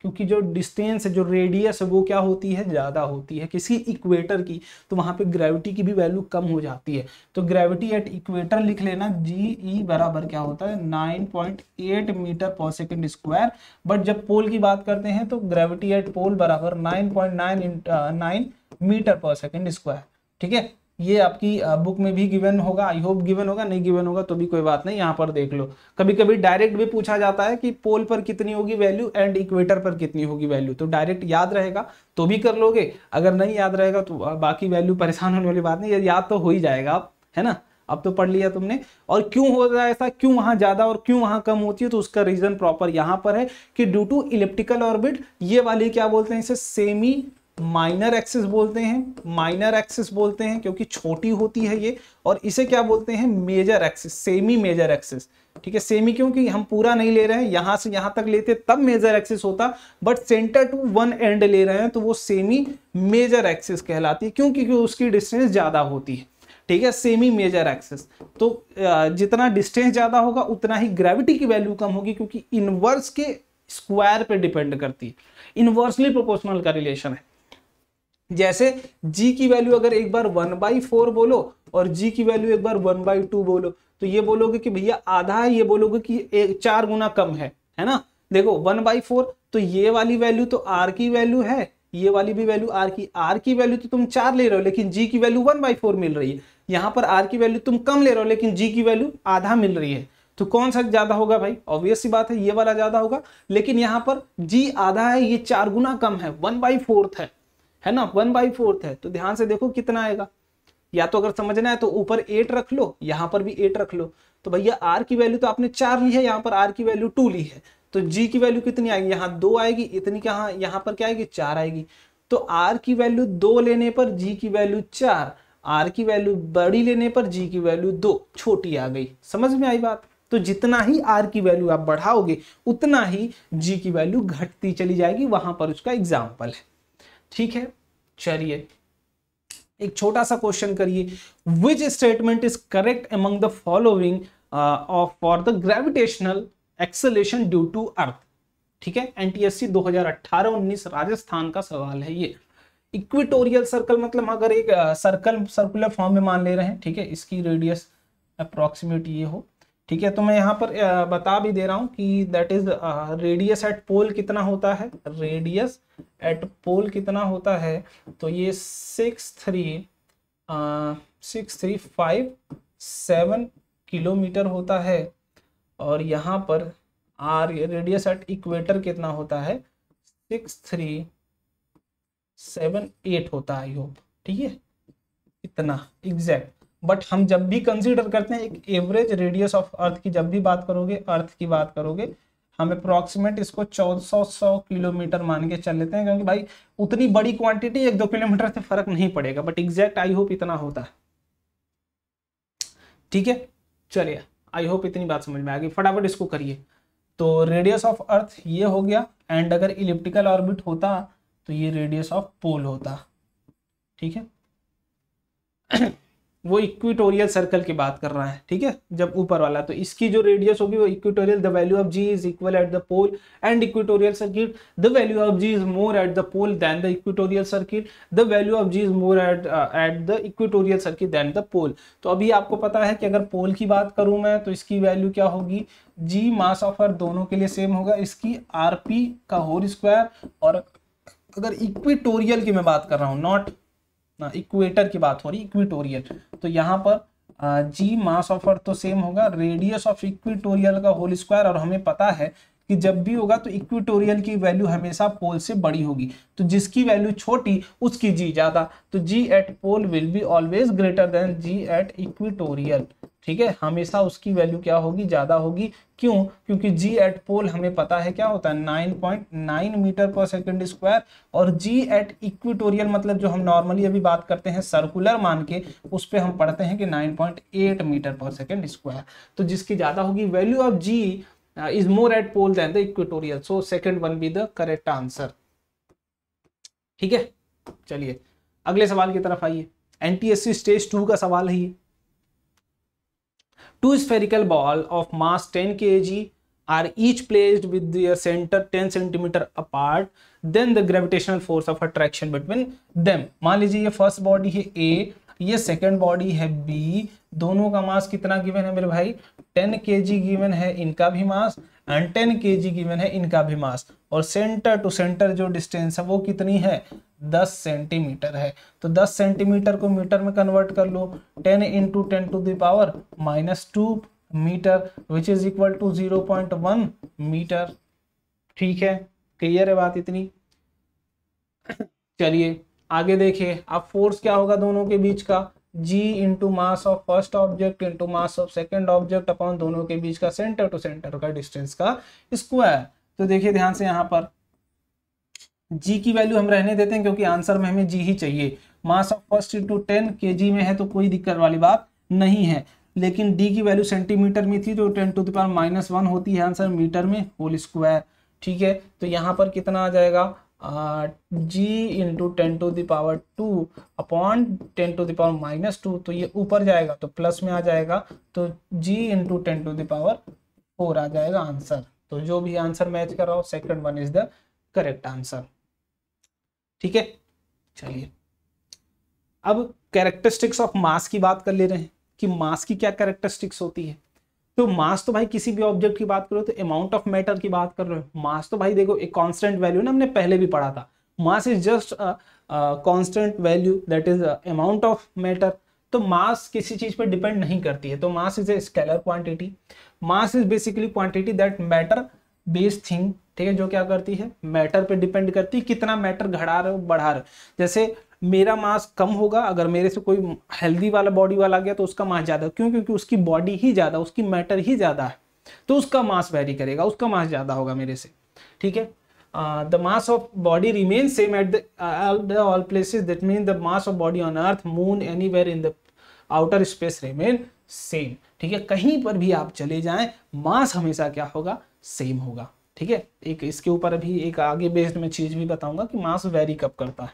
क्योंकि जो डिस्टेंस है, जो रेडियस है वो क्या होती है, ज्यादा होती है किसी इक्वेटर की, तो वहां पे ग्रेविटी की भी वैल्यू कम हो जाती है। तो ग्रेविटी एट इक्वेटर लिख लेना, जी ई बराबर क्या होता है 9.8 मीटर पर सेकेंड स्क्वायर। बट जब पोल की बात करते हैं तो ग्रेविटी एट पोल बराबर 9.9 मीटर पर सेकेंड स्क्वायर। ठीक है, ये आपकी बुक में भी गिवन होगा, आई होप गिवन होगा, नहीं गिवन होगा तो भी कोई बात नहीं, यहाँ पर देख लो। कभी कभी डायरेक्ट भी पूछा जाता है कि पोल पर कितनी होगी वैल्यू एंड इक्वेटर पर कितनी होगी वैल्यू, तो डायरेक्ट याद रहेगा तो भी कर लोगे, अगर नहीं याद रहेगा तो बाकी वैल्यू परेशान होने वाली बात नहीं, याद तो हो ही जाएगा आप, है ना। अब तो पढ़ लिया तुमने। और क्यों हो रहा है ऐसा, क्यों वहां ज्यादा और क्यों वहां कम होती है, तो उसका रीजन प्रॉपर यहां पर है कि ड्यू टू इलिप्टिकल ऑर्बिट, ये वाली क्या बोलते हैं इसे, सेमी माइनर एक्सिस बोलते हैं, माइनर एक्सिस बोलते हैं क्योंकि छोटी होती है ये, और इसे क्या बोलते हैं, major axis, semi major axis. ठीक है, सेमी क्योंकि हम पूरा नहीं ले रहे हैं, यहां से यहां तक लेते तब मेजर एक्सिस होता, but centre to one end ले रहे हैं तो वो सेमी मेजर एक्सिस कहलाती है, क्योंकि उसकी डिस्टेंस ज्यादा होती है। ठीक है, सेमी मेजर एक्सिस। तो जितना डिस्टेंस ज्यादा होगा उतना ही ग्रेविटी की वैल्यू कम होगी, क्योंकि इनवर्स के स्क्वायर पे डिपेंड करती है, इनवर्सली प्रोपोर्शनल का रिलेशन है। जैसे g की वैल्यू अगर एक बार 1/4 बोलो और g की वैल्यू एक बार 1/2 बोलो, तो ये बोलोगे कि भैया आधा है, ये बोलोगे कि 4 गुना कम है ना। देखो 1/4 तो ये वाली वैल्यू तो r की वैल्यू है, ये वाली भी वैल्यू r की वैल्यू तो तुम 4 ले रहे हो, लेकिन g की वैल्यू 1/4 मिल रही है। यहाँ पर r की वैल्यू तुम कम ले रहे हो, लेकिन g की वैल्यू आधा मिल रही है। तो कौन सा ज्यादा होगा भाई, ऑब्वियस सी बात है ये वाला ज्यादा होगा, लेकिन यहाँ पर g आधा है, ये 4 गुना कम है, 1/4 है। है ना, 1/4 है, तो ध्यान से देखो कितना आएगा। या तो अगर समझना है तो ऊपर 8 रख लो, यहाँ पर भी 8 रख लो। तो भैया r की वैल्यू तो आपने 4 ली है, यहाँ पर r की वैल्यू 2 ली है, तो g की वैल्यू कितनी आएगी, यहाँ 2 आएगी, इतनी कहाँ, यहाँ पर क्या आएगी, 4 आएगी। तो r की वैल्यू 2 लेने पर g की वैल्यू 4, r की वैल्यू बड़ी लेने पर g की वैल्यू 2, छोटी आ गई। समझ में आई बात। तो जितना ही r की वैल्यू आप बढ़ाओगे उतना ही g की वैल्यू घटती चली जाएगी, वहां पर उसका एग्जाम्पल है। ठीक है, चलिए एक छोटा सा क्वेश्चन करिए, which statement is correct among the following of for the gravitational acceleration due to earth. ठीक है, एनटीएससी 2018-19 राजस्थान का सवाल है ये। इक्वेटोरियल सर्कल मतलब अगर एक सर्कल सर्कुलर फॉर्म में मान ले रहे हैं, ठीक है, इसकी रेडियस अप्रोक्सीमेट ये हो, ठीक है, तो मैं यहाँ पर बता भी दे रहा हूँ कि दैट इज रेडियस एट पोल कितना होता है, रेडियस एट पोल कितना होता है, तो ये 6357 किलोमीटर होता है। और यहाँ पर आर रेडियस एट इक्वेटर कितना होता है, 6378 होता है, आई होप, ठीक है, इतना एग्जैक्ट। बट हम जब भी कंसीडर करते हैं एक एवरेज रेडियस ऑफ अर्थ की, जब भी बात करोगे अर्थ की बात करोगे, हम अप्रोक्सीमेट इसको 1400 किलोमीटर मान के चल लेते हैं, क्योंकि भाई उतनी बड़ी क्वांटिटी 1-2 किलोमीटर से फर्क नहीं पड़ेगा, बट एग्जैक्ट आई होप इतना होता है। ठीक है, चलिए आई होप इतनी बात समझ में आ गई, फटाफट इसको करिए। तो रेडियस ऑफ अर्थ ये हो गया, एंड अगर इलिप्टिकल ऑर्बिट होता तो ये रेडियस ऑफ पोल होता। ठीक है वो इक्वेटोरियल सर्कल की बात कर रहा है, ठीक है, जब ऊपर वाला, तो इसकी जो रेडियस होगी वो equatorial, the value of G is equal at the pole and equatorial circuit, the value of G is more at the pole than the equatorial circuit, the value of G is more at the equatorial circuit than the pole. तो अभी आपको पता है कि अगर पोल की बात करूं मैं तो इसकी वैल्यू क्या होगी, जी मास ऑफ अर्थ दोनों के लिए सेम होगा, इसकी आरपी का होल स्क्वायर। और अगर इक्वेटोरियल की मैं बात कर रहा हूँ, नॉट इक्वेटर की बात हो रही, इक्वेटोरियल, तो यहाँ पर जी मास ऑफ अर्थ तो सेम होगा, रेडियस ऑफ इक्वेटोरियल का होल स्क्वायर। और हमें पता है कि जब भी होगा तो इक्वेटोरियल की वैल्यू हमेशा पोल से बड़ी होगी, तो जिसकी वैल्यू छोटी उसकी जी ज्यादा, तो G at pole will be always greater than G at equatorial. ठीक है, हमेशा उसकी वैल्यू क्या होगी, ज्यादा होगी। क्यों? क्योंकि जी एट पोल हमें पता है क्या होता है, 9.9 मीटर पर सेकंड स्क्वायर, और जी एट इक्वेटोरियल मतलब जो हम नॉर्मली अभी बात करते हैं सर्कुलर मान के, उस पे हम पढ़ते हैं कि 9.8 मीटर पर सेकंड स्क्वायर। तो जिसकी ज्यादा होगी value of G is more at pole than the equatorial, so second one be the correct answer। ठीक है, चलिए अगले सवाल की तरफ आइए। एनटीएससी स्टेज 2 का सवाल है ये। Two spherical ball of mass 10 kg are each placed with their center 10 centimeter apart, then the gravitational force of attraction between them। मान लीजिए ये फर्स्ट बॉडी है A, ये सेकंड बॉडी है B, दोनों का मास कितना गिवन है मेरे भाई, 10 kg गिवन है इनका भी मास, एंड 10 kg गिवन है इनका भी मास, और सेंटर टू सेंटर जो डिस्टेंस है वो कितनी है, 10 सेंटीमीटर है। तो 10 सेंटीमीटर को मीटर में कन्वर्ट कर लो, 10 into 10 to the power -2 metre which is equal to 0.1 metre. ठीक है, क्लियर है बात इतनी। चलिए आगे देखिए, अब फोर्स क्या होगा दोनों के बीच का, g into mass of first object into mass of second object upon दोनों के बीच का सेंटर टू सेंटर का डिस्टेंस का स्क्वायर। तो देखिए ध्यान से, यहाँ पर g की वैल्यू हम रहने देते हैं क्योंकि आंसर में हमें g ही चाहिए। मास ऑफ फर्स्ट इंटू 10 kg में है तो कोई दिक्कत वाली बात नहीं है, लेकिन d की वैल्यू सेंटीमीटर में थी तो 10 टू द पावर -1 होती है आंसर मीटर में, होल स्क्वायर। ठीक है, तो यहाँ पर कितना आ जाएगा, g into 10 to the power 2 upon 10 to the power -2, तो ये ऊपर जाएगा तो प्लस में आ जाएगा, तो g into 10 to the power 4 आ जाएगा आंसर। तो जो भी आंसर मैच कर रहा हो second one is the correct answer. ठीक है, चलिए अब कैरेक्टरिस्टिक्स ऑफ मास की बात कर ले रहे हैं कि मास की क्या कैरेक्टरिस्टिक्स होती है। तो मास तो भाई किसी भी ऑब्जेक्ट की बात करो तो अमाउंट ऑफ मैटर की बात कर रहे हो, मास तो भाई देखो एक कांस्टेंट वैल्यू ना, हमने पहले भी पढ़ा था, mass is just constant value that is amount of matter. तो मास किसी चीज पर डिपेंड नहीं करती है, तो mass is a scalar quantity. Mass is basically quantity that matter based thing, ठीक है, जो क्या करती है, मैटर पे डिपेंड करती है, कितना मैटर घटा रहे हो बढ़ा रहे हो। जैसे मेरा मास कम होगा, अगर मेरे से कोई हेल्दी वाला बॉडी वाला आ गया तो उसका मास ज्यादा, क्यों? क्योंकि उसकी बॉडी ही ज्यादा, उसकी मैटर ही ज्यादा है, तो उसका मास वेरी करेगा, उसका मास ज्यादा होगा मेरे से, ठीक है। The mass of body remains same at all places. That means the mass of body on Earth, Moon, anywhere in the outer space remain same. ठीक है, कहीं पर भी आप चले जाएं, मास हमेशा क्या होगा, सेम होगा, ठीक है। एक इसके ऊपर अभी एक आगे बेस्ड में चीज भी बताऊंगा कि मास वेरी कब करता है।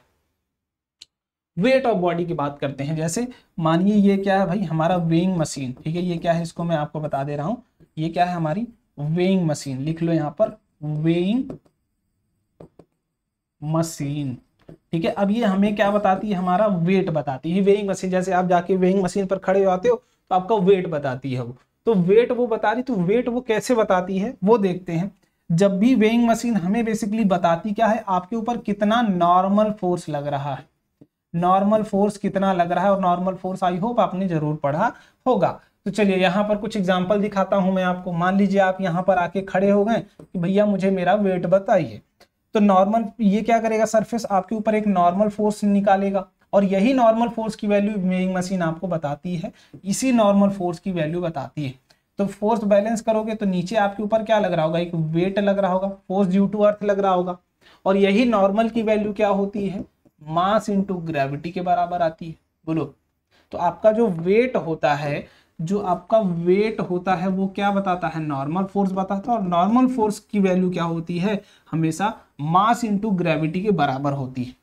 वेट ऑफ बॉडी की बात करते हैं। जैसे मानिए ये क्या है भाई, हमारा वेइंग मशीन, ठीक है, ये क्या है, इसको मैं आपको बता दे रहा हूं, ये क्या है, हमारी वेइंग मशीन, लिख लो यहाँ पर, वेइंग मशीन, ठीक है। अब ये हमें क्या बताती है, हमारा वेट बताती है वेइंग मशीन। जैसे आप जाके वेइंग मशीन पर खड़े होते हो तो आपका वेट बताती है वो, तो वेट वो बता रही, तो वेट वो कैसे बताती है वो देखते हैं। जब भी वेइंग मशीन हमें बेसिकली बताती क्या है, आपके ऊपर कितना नॉर्मल फोर्स लग रहा है, नॉर्मल फोर्स कितना लग रहा है, और नॉर्मल फोर्स आई होप आपने जरूर पढ़ा होगा। तो चलिए यहाँ पर कुछ एग्जांपल दिखाता हूं मैं आपको। मान लीजिए आप यहाँ पर आके खड़े हो गए कि भैया मुझे मेरा वेट बताइए, तो नॉर्मल ये क्या करेगा, सरफेस आपके ऊपर एक नॉर्मल फोर्स निकालेगा, और यही नॉर्मल फोर्स की वैल्यू वेइंग मशीन आपको बताती है, इसी नॉर्मल फोर्स की वैल्यू बताती है। तो फोर्स बैलेंस करोगे तो नीचे आपके ऊपर क्या लग रहा होगा, एक वेट लग रहा होगा, फोर्स ड्यू टू अर्थ लग रहा होगा, और यही नॉर्मल की वैल्यू क्या होती है, मास इंटू ग्रेविटी के बराबर आती है। बोलो, तो आपका जो वेट होता है, जो आपका वेट होता है वो क्या बताता है, नॉर्मल फोर्स बताता है, और नॉर्मल फोर्स की वैल्यू क्या होती है, हमेशा मास इंटू ग्रेविटी के बराबर होती है,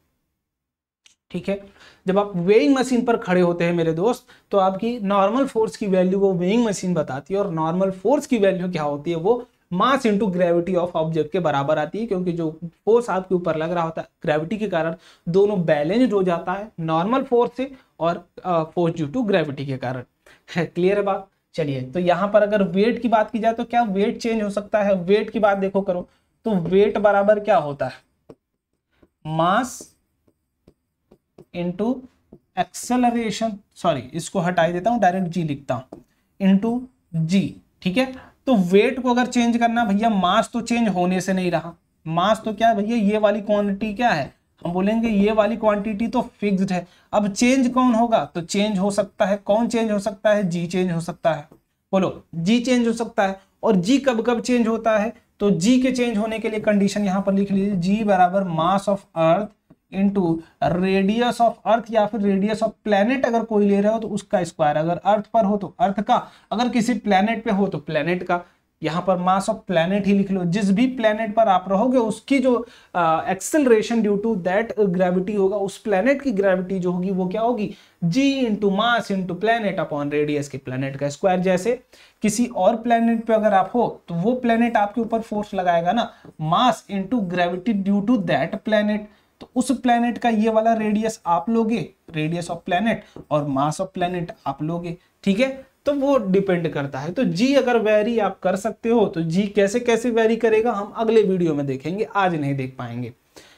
ठीक है। जब आप वेइंग मशीन पर खड़े होते हैं मेरे दोस्त, तो आपकी नॉर्मल फोर्स की वैल्यू वो वेइंग मशीन बताती है, और नॉर्मल फोर्स की वैल्यू क्या होती है, वो मास इंटू ग्रेविटी ऑफ ऑब्जेक्ट के बराबर आती है, क्योंकि जो फोर्स आपके ऊपर लग रहा होता है ग्रेविटी के कारण, दोनों बैलेंस्ड हो जाता है, नॉर्मल फोर्स से और फोर्स ड्यू टू ग्रेविटी के कारण। है क्लियर है बात? चलिए, तो यहाँ पर अगर वेट की बात की जाए तो क्या वेट चेंज हो सकता है? वेट की बात देखो करो, तो वेट बराबर क्या होता है, मास इंटू एक्सेलरेशन, सॉरी इसको हटा देता हूं, डायरेक्ट जी लिखता हूं, इंटू जी, ठीक है। तो वेट को अगर चेंज करना भैया, मास तो चेंज होने से नहीं रहा, मास तो क्या है भैया, ये वाली क्वांटिटी क्या है, हम बोलेंगे ये वाली क्वांटिटी तो फिक्स्ड है। अब चेंज कौन होगा, तो चेंज हो सकता है, कौन चेंज हो सकता है, जी चेंज हो सकता है। बोलो, जी चेंज हो सकता है। और जी कब कब चेंज होता है, तो जी के चेंज होने के लिए कंडीशन यहां पर लिख लीजिए, जी बराबर मास of earth into radius of earth, या फिर रेडियस ऑफ प्लेनेट अगर कोई ले रहे हो तो उसका स्क्वायर, अगर अर्थ पर हो तो अर्थ का, अगर किसी प्लेनेट पे हो तो प्लेनेट का। यहाँ पर मास ऑफ प्लेनेट ही लिख लो, जिस भी प्लेनेट पर आप रहोगे उसकी जो acceleration due to that gravity होगा, उस प्लेनेट की ग्रेविटी जो होगी वो क्या होगी, G into mass into planet upon radius के प्लेनेट का स्क्वायर। जैसे किसी और प्लेनेट पे अगर आप हो तो वो प्लेनेट आपके ऊपर फोर्स लगाएगा ना, mass into gravity due to that planet, तो उस प्लेनेट का ये वाला रेडियस आप लोगे, रेडियस ऑफ प्लेनेट, और मास ऑफ प्लेनेट आप लोगे, ठीक है। तो वो डिपेंड करता है। तो जी अगर वेरी आप कर सकते हो तो जी कैसे कैसे वेरी करेगा हम अगले वीडियो में देखेंगे, आज नहीं देख पाएंगे,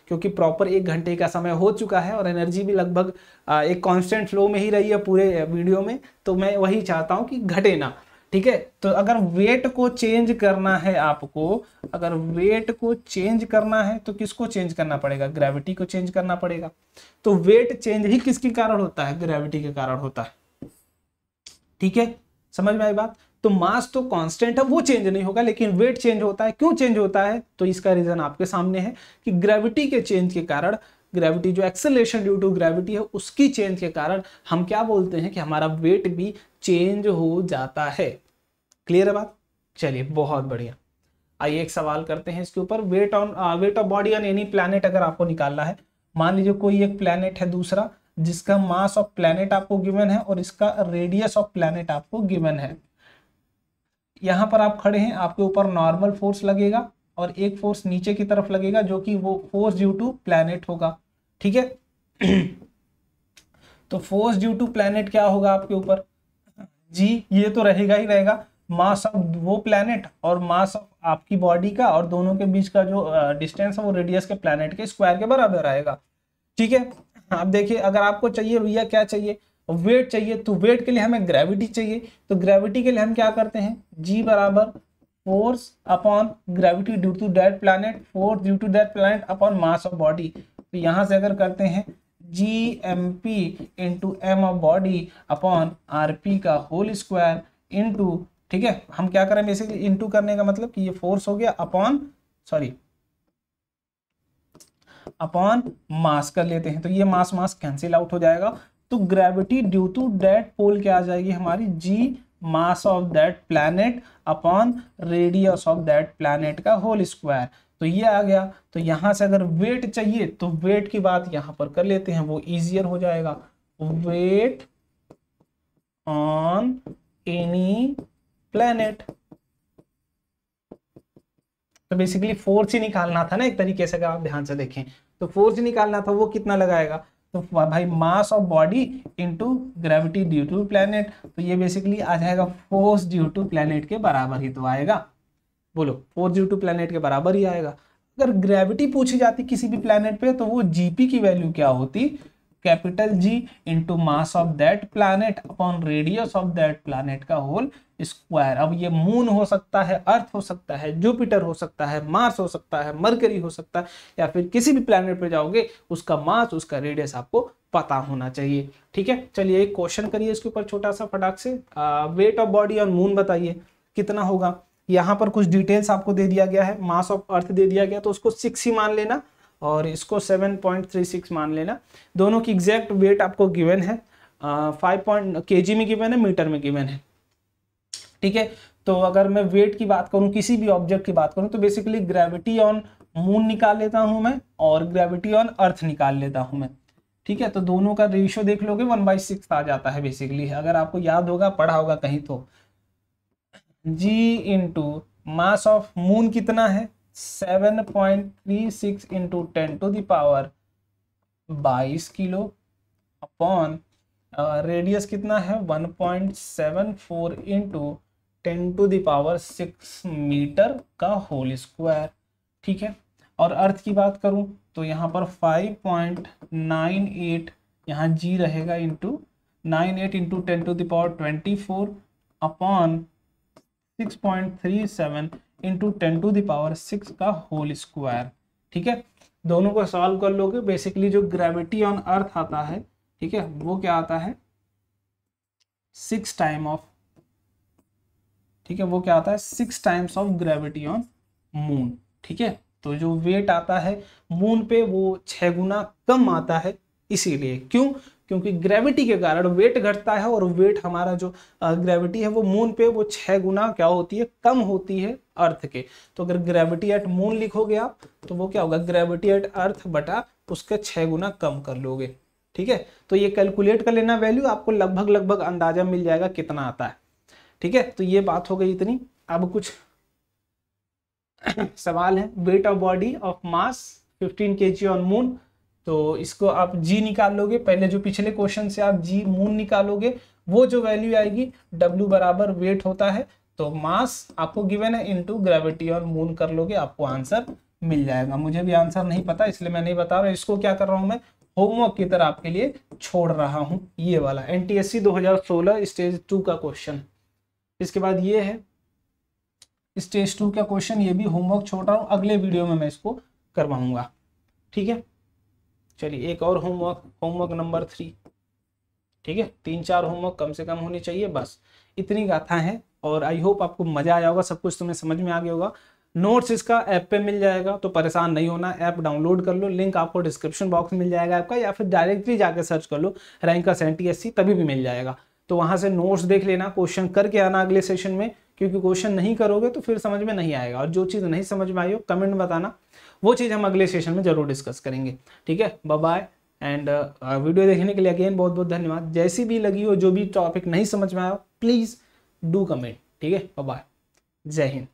क्योंकि प्रॉपर 1 घंटे का समय हो चुका है और एनर्जी भी लगभग एक कांस्टेंट फ्लो में ही रही है पूरे वीडियो में, तो मैं वही चाहता हूं कि घटे ना, ठीक है। तो अगर वेट को चेंज करना है आपको, अगर वेट को चेंज करना है तो किसको चेंज करना पड़ेगा, ग्रेविटी को चेंज करना पड़ेगा। तो वेट चेंज ही किसके कारण होता है, ग्रेविटी के कारण होता है, ठीक है। समझ में आई बात? तो मास तो कांस्टेंट है, वो चेंज नहीं होगा, लेकिन वेट चेंज होता है। क्यों चेंज होता है, तो इसका रीजन आपके सामने है कि ग्रेविटी के चेंज के कारण, ग्रेविटी जो एक्सेलरेशन ड्यू टू ग्रेविटी है उसकी चेंज के कारण हम क्या बोलते हैं कि हमारा वेट भी चेंज हो जाता है। क्लियर है बात? चलिए बहुत बढ़िया, आइए एक सवाल करते हैं इसके ऊपर। Weight of body on any planet अगर आपको निकालना है, मान लीजिए कोई एक प्लैनेट है दूसरा, जिसका मास ऑफ प्लैनेट आपको गिवन है और इसका रेडियस ऑफ प्लैनेट आपको गिवन है। यहां पर आप खड़े हैं, आपके ऊपर नॉर्मल फोर्स लगेगा और एक फोर्स नीचे की तरफ लगेगा जो कि वो फोर्स ड्यू टू प्लैनेट होगा, ठीक है। तो फोर्स ड्यू टू प्लैनेट क्या होगा आपके ऊपर, जी ये तो रहेगा ही रहेगा, मास ऑफ वो प्लैनेट और मास ऑफ आपकी बॉडी का, और दोनों के बीच का जो डिस्टेंस है वो रेडियस के प्लैनेट के स्क्वायर के बराबर आएगा, ठीक है। अब देखिए, अगर आपको चाहिए भैया क्या चाहिए, वेट चाहिए, तो वेट के लिए हमें ग्रेविटी चाहिए, तो ग्रेविटी के लिए हम क्या करते हैं, जी बराबर force upon gravity due to that planet, force due to that planet upon mass of body. तो यहाँ से अगर करते हैं GMP इंटू M of body upon RP का होल स्क्वायर इंटू, ठीक है, हम क्या करें बेसिकली इंटू करने का मतलब कि ये फोर्स हो गया अपॉन मास कर लेते हैं, तो ये मास मास कैंसिल आउट हो जाएगा। तो ग्रेविटी ड्यू टू दैट पोल क्या आ जाएगी हमारी, G mass of that planet upon radius of that planet का होल स्क्वायर। तो ये आ गया। तो यहां से अगर वेट चाहिए तो वेट की बात यहां पर कर लेते हैं, वो इजियर हो जाएगा। Weight on any planet. तो बेसिकली फोर्स ही निकालना था ना एक तरीके से, अगर आप ध्यान से देखें तो फोर्स ही निकालना था, वो कितना लगाएगा, तो भाई mass of body into gravity due to planet. तो ये बेसिकली आ जाएगा फोर्स ड्यू टू प्लैनेट के बराबर ही तो आएगा। बोलो, फोर्स ड्यू टू प्लैनेट के बराबर ही आएगा। अगर ग्रेविटी पूछी जाती किसी भी प्लैनेट पे तो वो GP की वैल्यू क्या होती, capital G into mass of that planet upon radius of that planet का होल स्क्वायर। अब ये मून हो सकता है, अर्थ हो सकता है, जुपिटर हो सकता है, मार्स हो सकता है, मरकरी हो सकता है, या फिर किसी भी प्लैनेट पे जाओगे उसका मास, उसका रेडियस आपको पता होना चाहिए। ठीक है, चलिए एक क्वेश्चन करिए इसके ऊपर छोटा सा फटाक से। Weight of body on moon बताइए कितना होगा। यहाँ पर कुछ डिटेल्स आपको दे दिया गया है, मास ऑफ अर्थ दे दिया गया तो उसको 6 ही मान लेना और इसको 7.36 मान लेना। दोनों की एग्जैक्ट वेट आपको गिवन है, 5 kg में गिवन है, मीटर में गिवन है। ठीक है, तो अगर मैं वेट की बात करूं, किसी भी ऑब्जेक्ट की बात करूं, तो बेसिकली ग्रेविटी ऑन मून निकाल लेता हूं मैं और ग्रेविटी ऑन अर्थ निकाल लेता हूं मैं। ठीक है, तो दोनों का रेशियो देख लोगे 1/6 आ जाता है बेसिकली, अगर आपको याद होगा, पढ़ा होगा कहीं तो। G into mass of moon कितना है, 7.36 into 10 to the power 22 kilo upon radius कितना है 1.74 into 10 to the power 6 metre का होल स्क्वायर। ठीक है, और अर्थ की बात करूं तो यहाँ पर 5.98 यहाँ G रहेगा into 98 into 10 to the power 24 upon 6.37 into 10 to the power 6 का होल स्क्वायर। ठीक है, दोनों को सॉल्व कर लोगे, बेसिकली जो ग्रेविटी ऑन अर्थ आता है, ठीक है, वो क्या आता है 6 टाइम ऑफ, ठीक है, वो क्या आता है 6 times of gravity on moon. ठीक है, तो जो वेट आता है मून पे वो 6 गुना कम आता है, इसीलिए क्यों, क्योंकि ग्रेविटी के कारण वेट घटता है और वेट हमारा जो ग्रेविटी है वो मून पे वो 6 गुना क्या होती है, कम होती है अर्थ के। तो अगर ग्रेविटी एट मून लिखोगे आप तो वो क्या होगा, ग्रेविटी एट अर्थ बटा उसके 6 गुना कम कर लोगे। ठीक है, तो ये कैलकुलेट कर लेना वैल्यू, आपको लगभग अंदाजा मिल जाएगा कितना आता है। ठीक है, तो ये बात हो गई इतनी। अब कुछ सवाल है। Weight of body of mass 15 kg on moon, तो इसको आप G निकाल लोगे, पहले जो पिछले क्वेश्चन से आप G मून निकालोगे, वो जो वैल्यू आएगी W बराबर वेट होता है, तो मास आपको गिवन है इनटू ग्रेविटी ऑन मून कर लोगे, आपको आंसर मिल जाएगा। मुझे भी आंसर नहीं पता इसलिए मैं नहीं बता रहा हूँ, इसको क्या कर रहा हूँ मैं होमवर्क की तरह आपके लिए छोड़ रहा हूँ। ये वाला NTSC 2016 स्टेज 2 का क्वेश्चन। इसके बाद ये है स्टेज 2 का क्वेश्चन, ये भी होमवर्क छोड़ रहा हूँ, अगले वीडियो में मैं इसको करवाऊंगा। ठीक है, चलिए एक और होमवर्क नंबर 3। ठीक है, 3-4 होमवर्क कम से कम होनी चाहिए, बस इतनी गाथा है। और आई होप आपको मजा आया होगा, सब कुछ तुम्हें समझ में आ गया होगा। नोट्स इसका ऐप पे मिल जाएगा, तो परेशान नहीं होना, ऐप डाउनलोड कर लो, लिंक आपको डिस्क्रिप्शन बॉक्स में मिल जाएगा ऐप का, या फिर डायरेक्टली जाकर सर्च कर लो रैंकर्स NTSC, तभी भी मिल जाएगा। तो वहां से नोट्स देख लेना, क्वेश्चन करके आना अगले सेशन में, क्योंकि क्वेश्चन नहीं करोगे तो फिर समझ में नहीं आएगा, और जो चीज़ नहीं समझ में आई हो कमेंट में बताना, वो चीज़ हम अगले सेशन में जरूर डिस्कस करेंगे। ठीक है, बाय बाय एंड वीडियो देखने के लिए अगेन बहुत बहुत धन्यवाद। जैसी भी लगी हो, जो भी टॉपिक नहीं समझ में आया प्लीज़ डू कमेंट। ठीक है, बाय बाय, जय हिंद।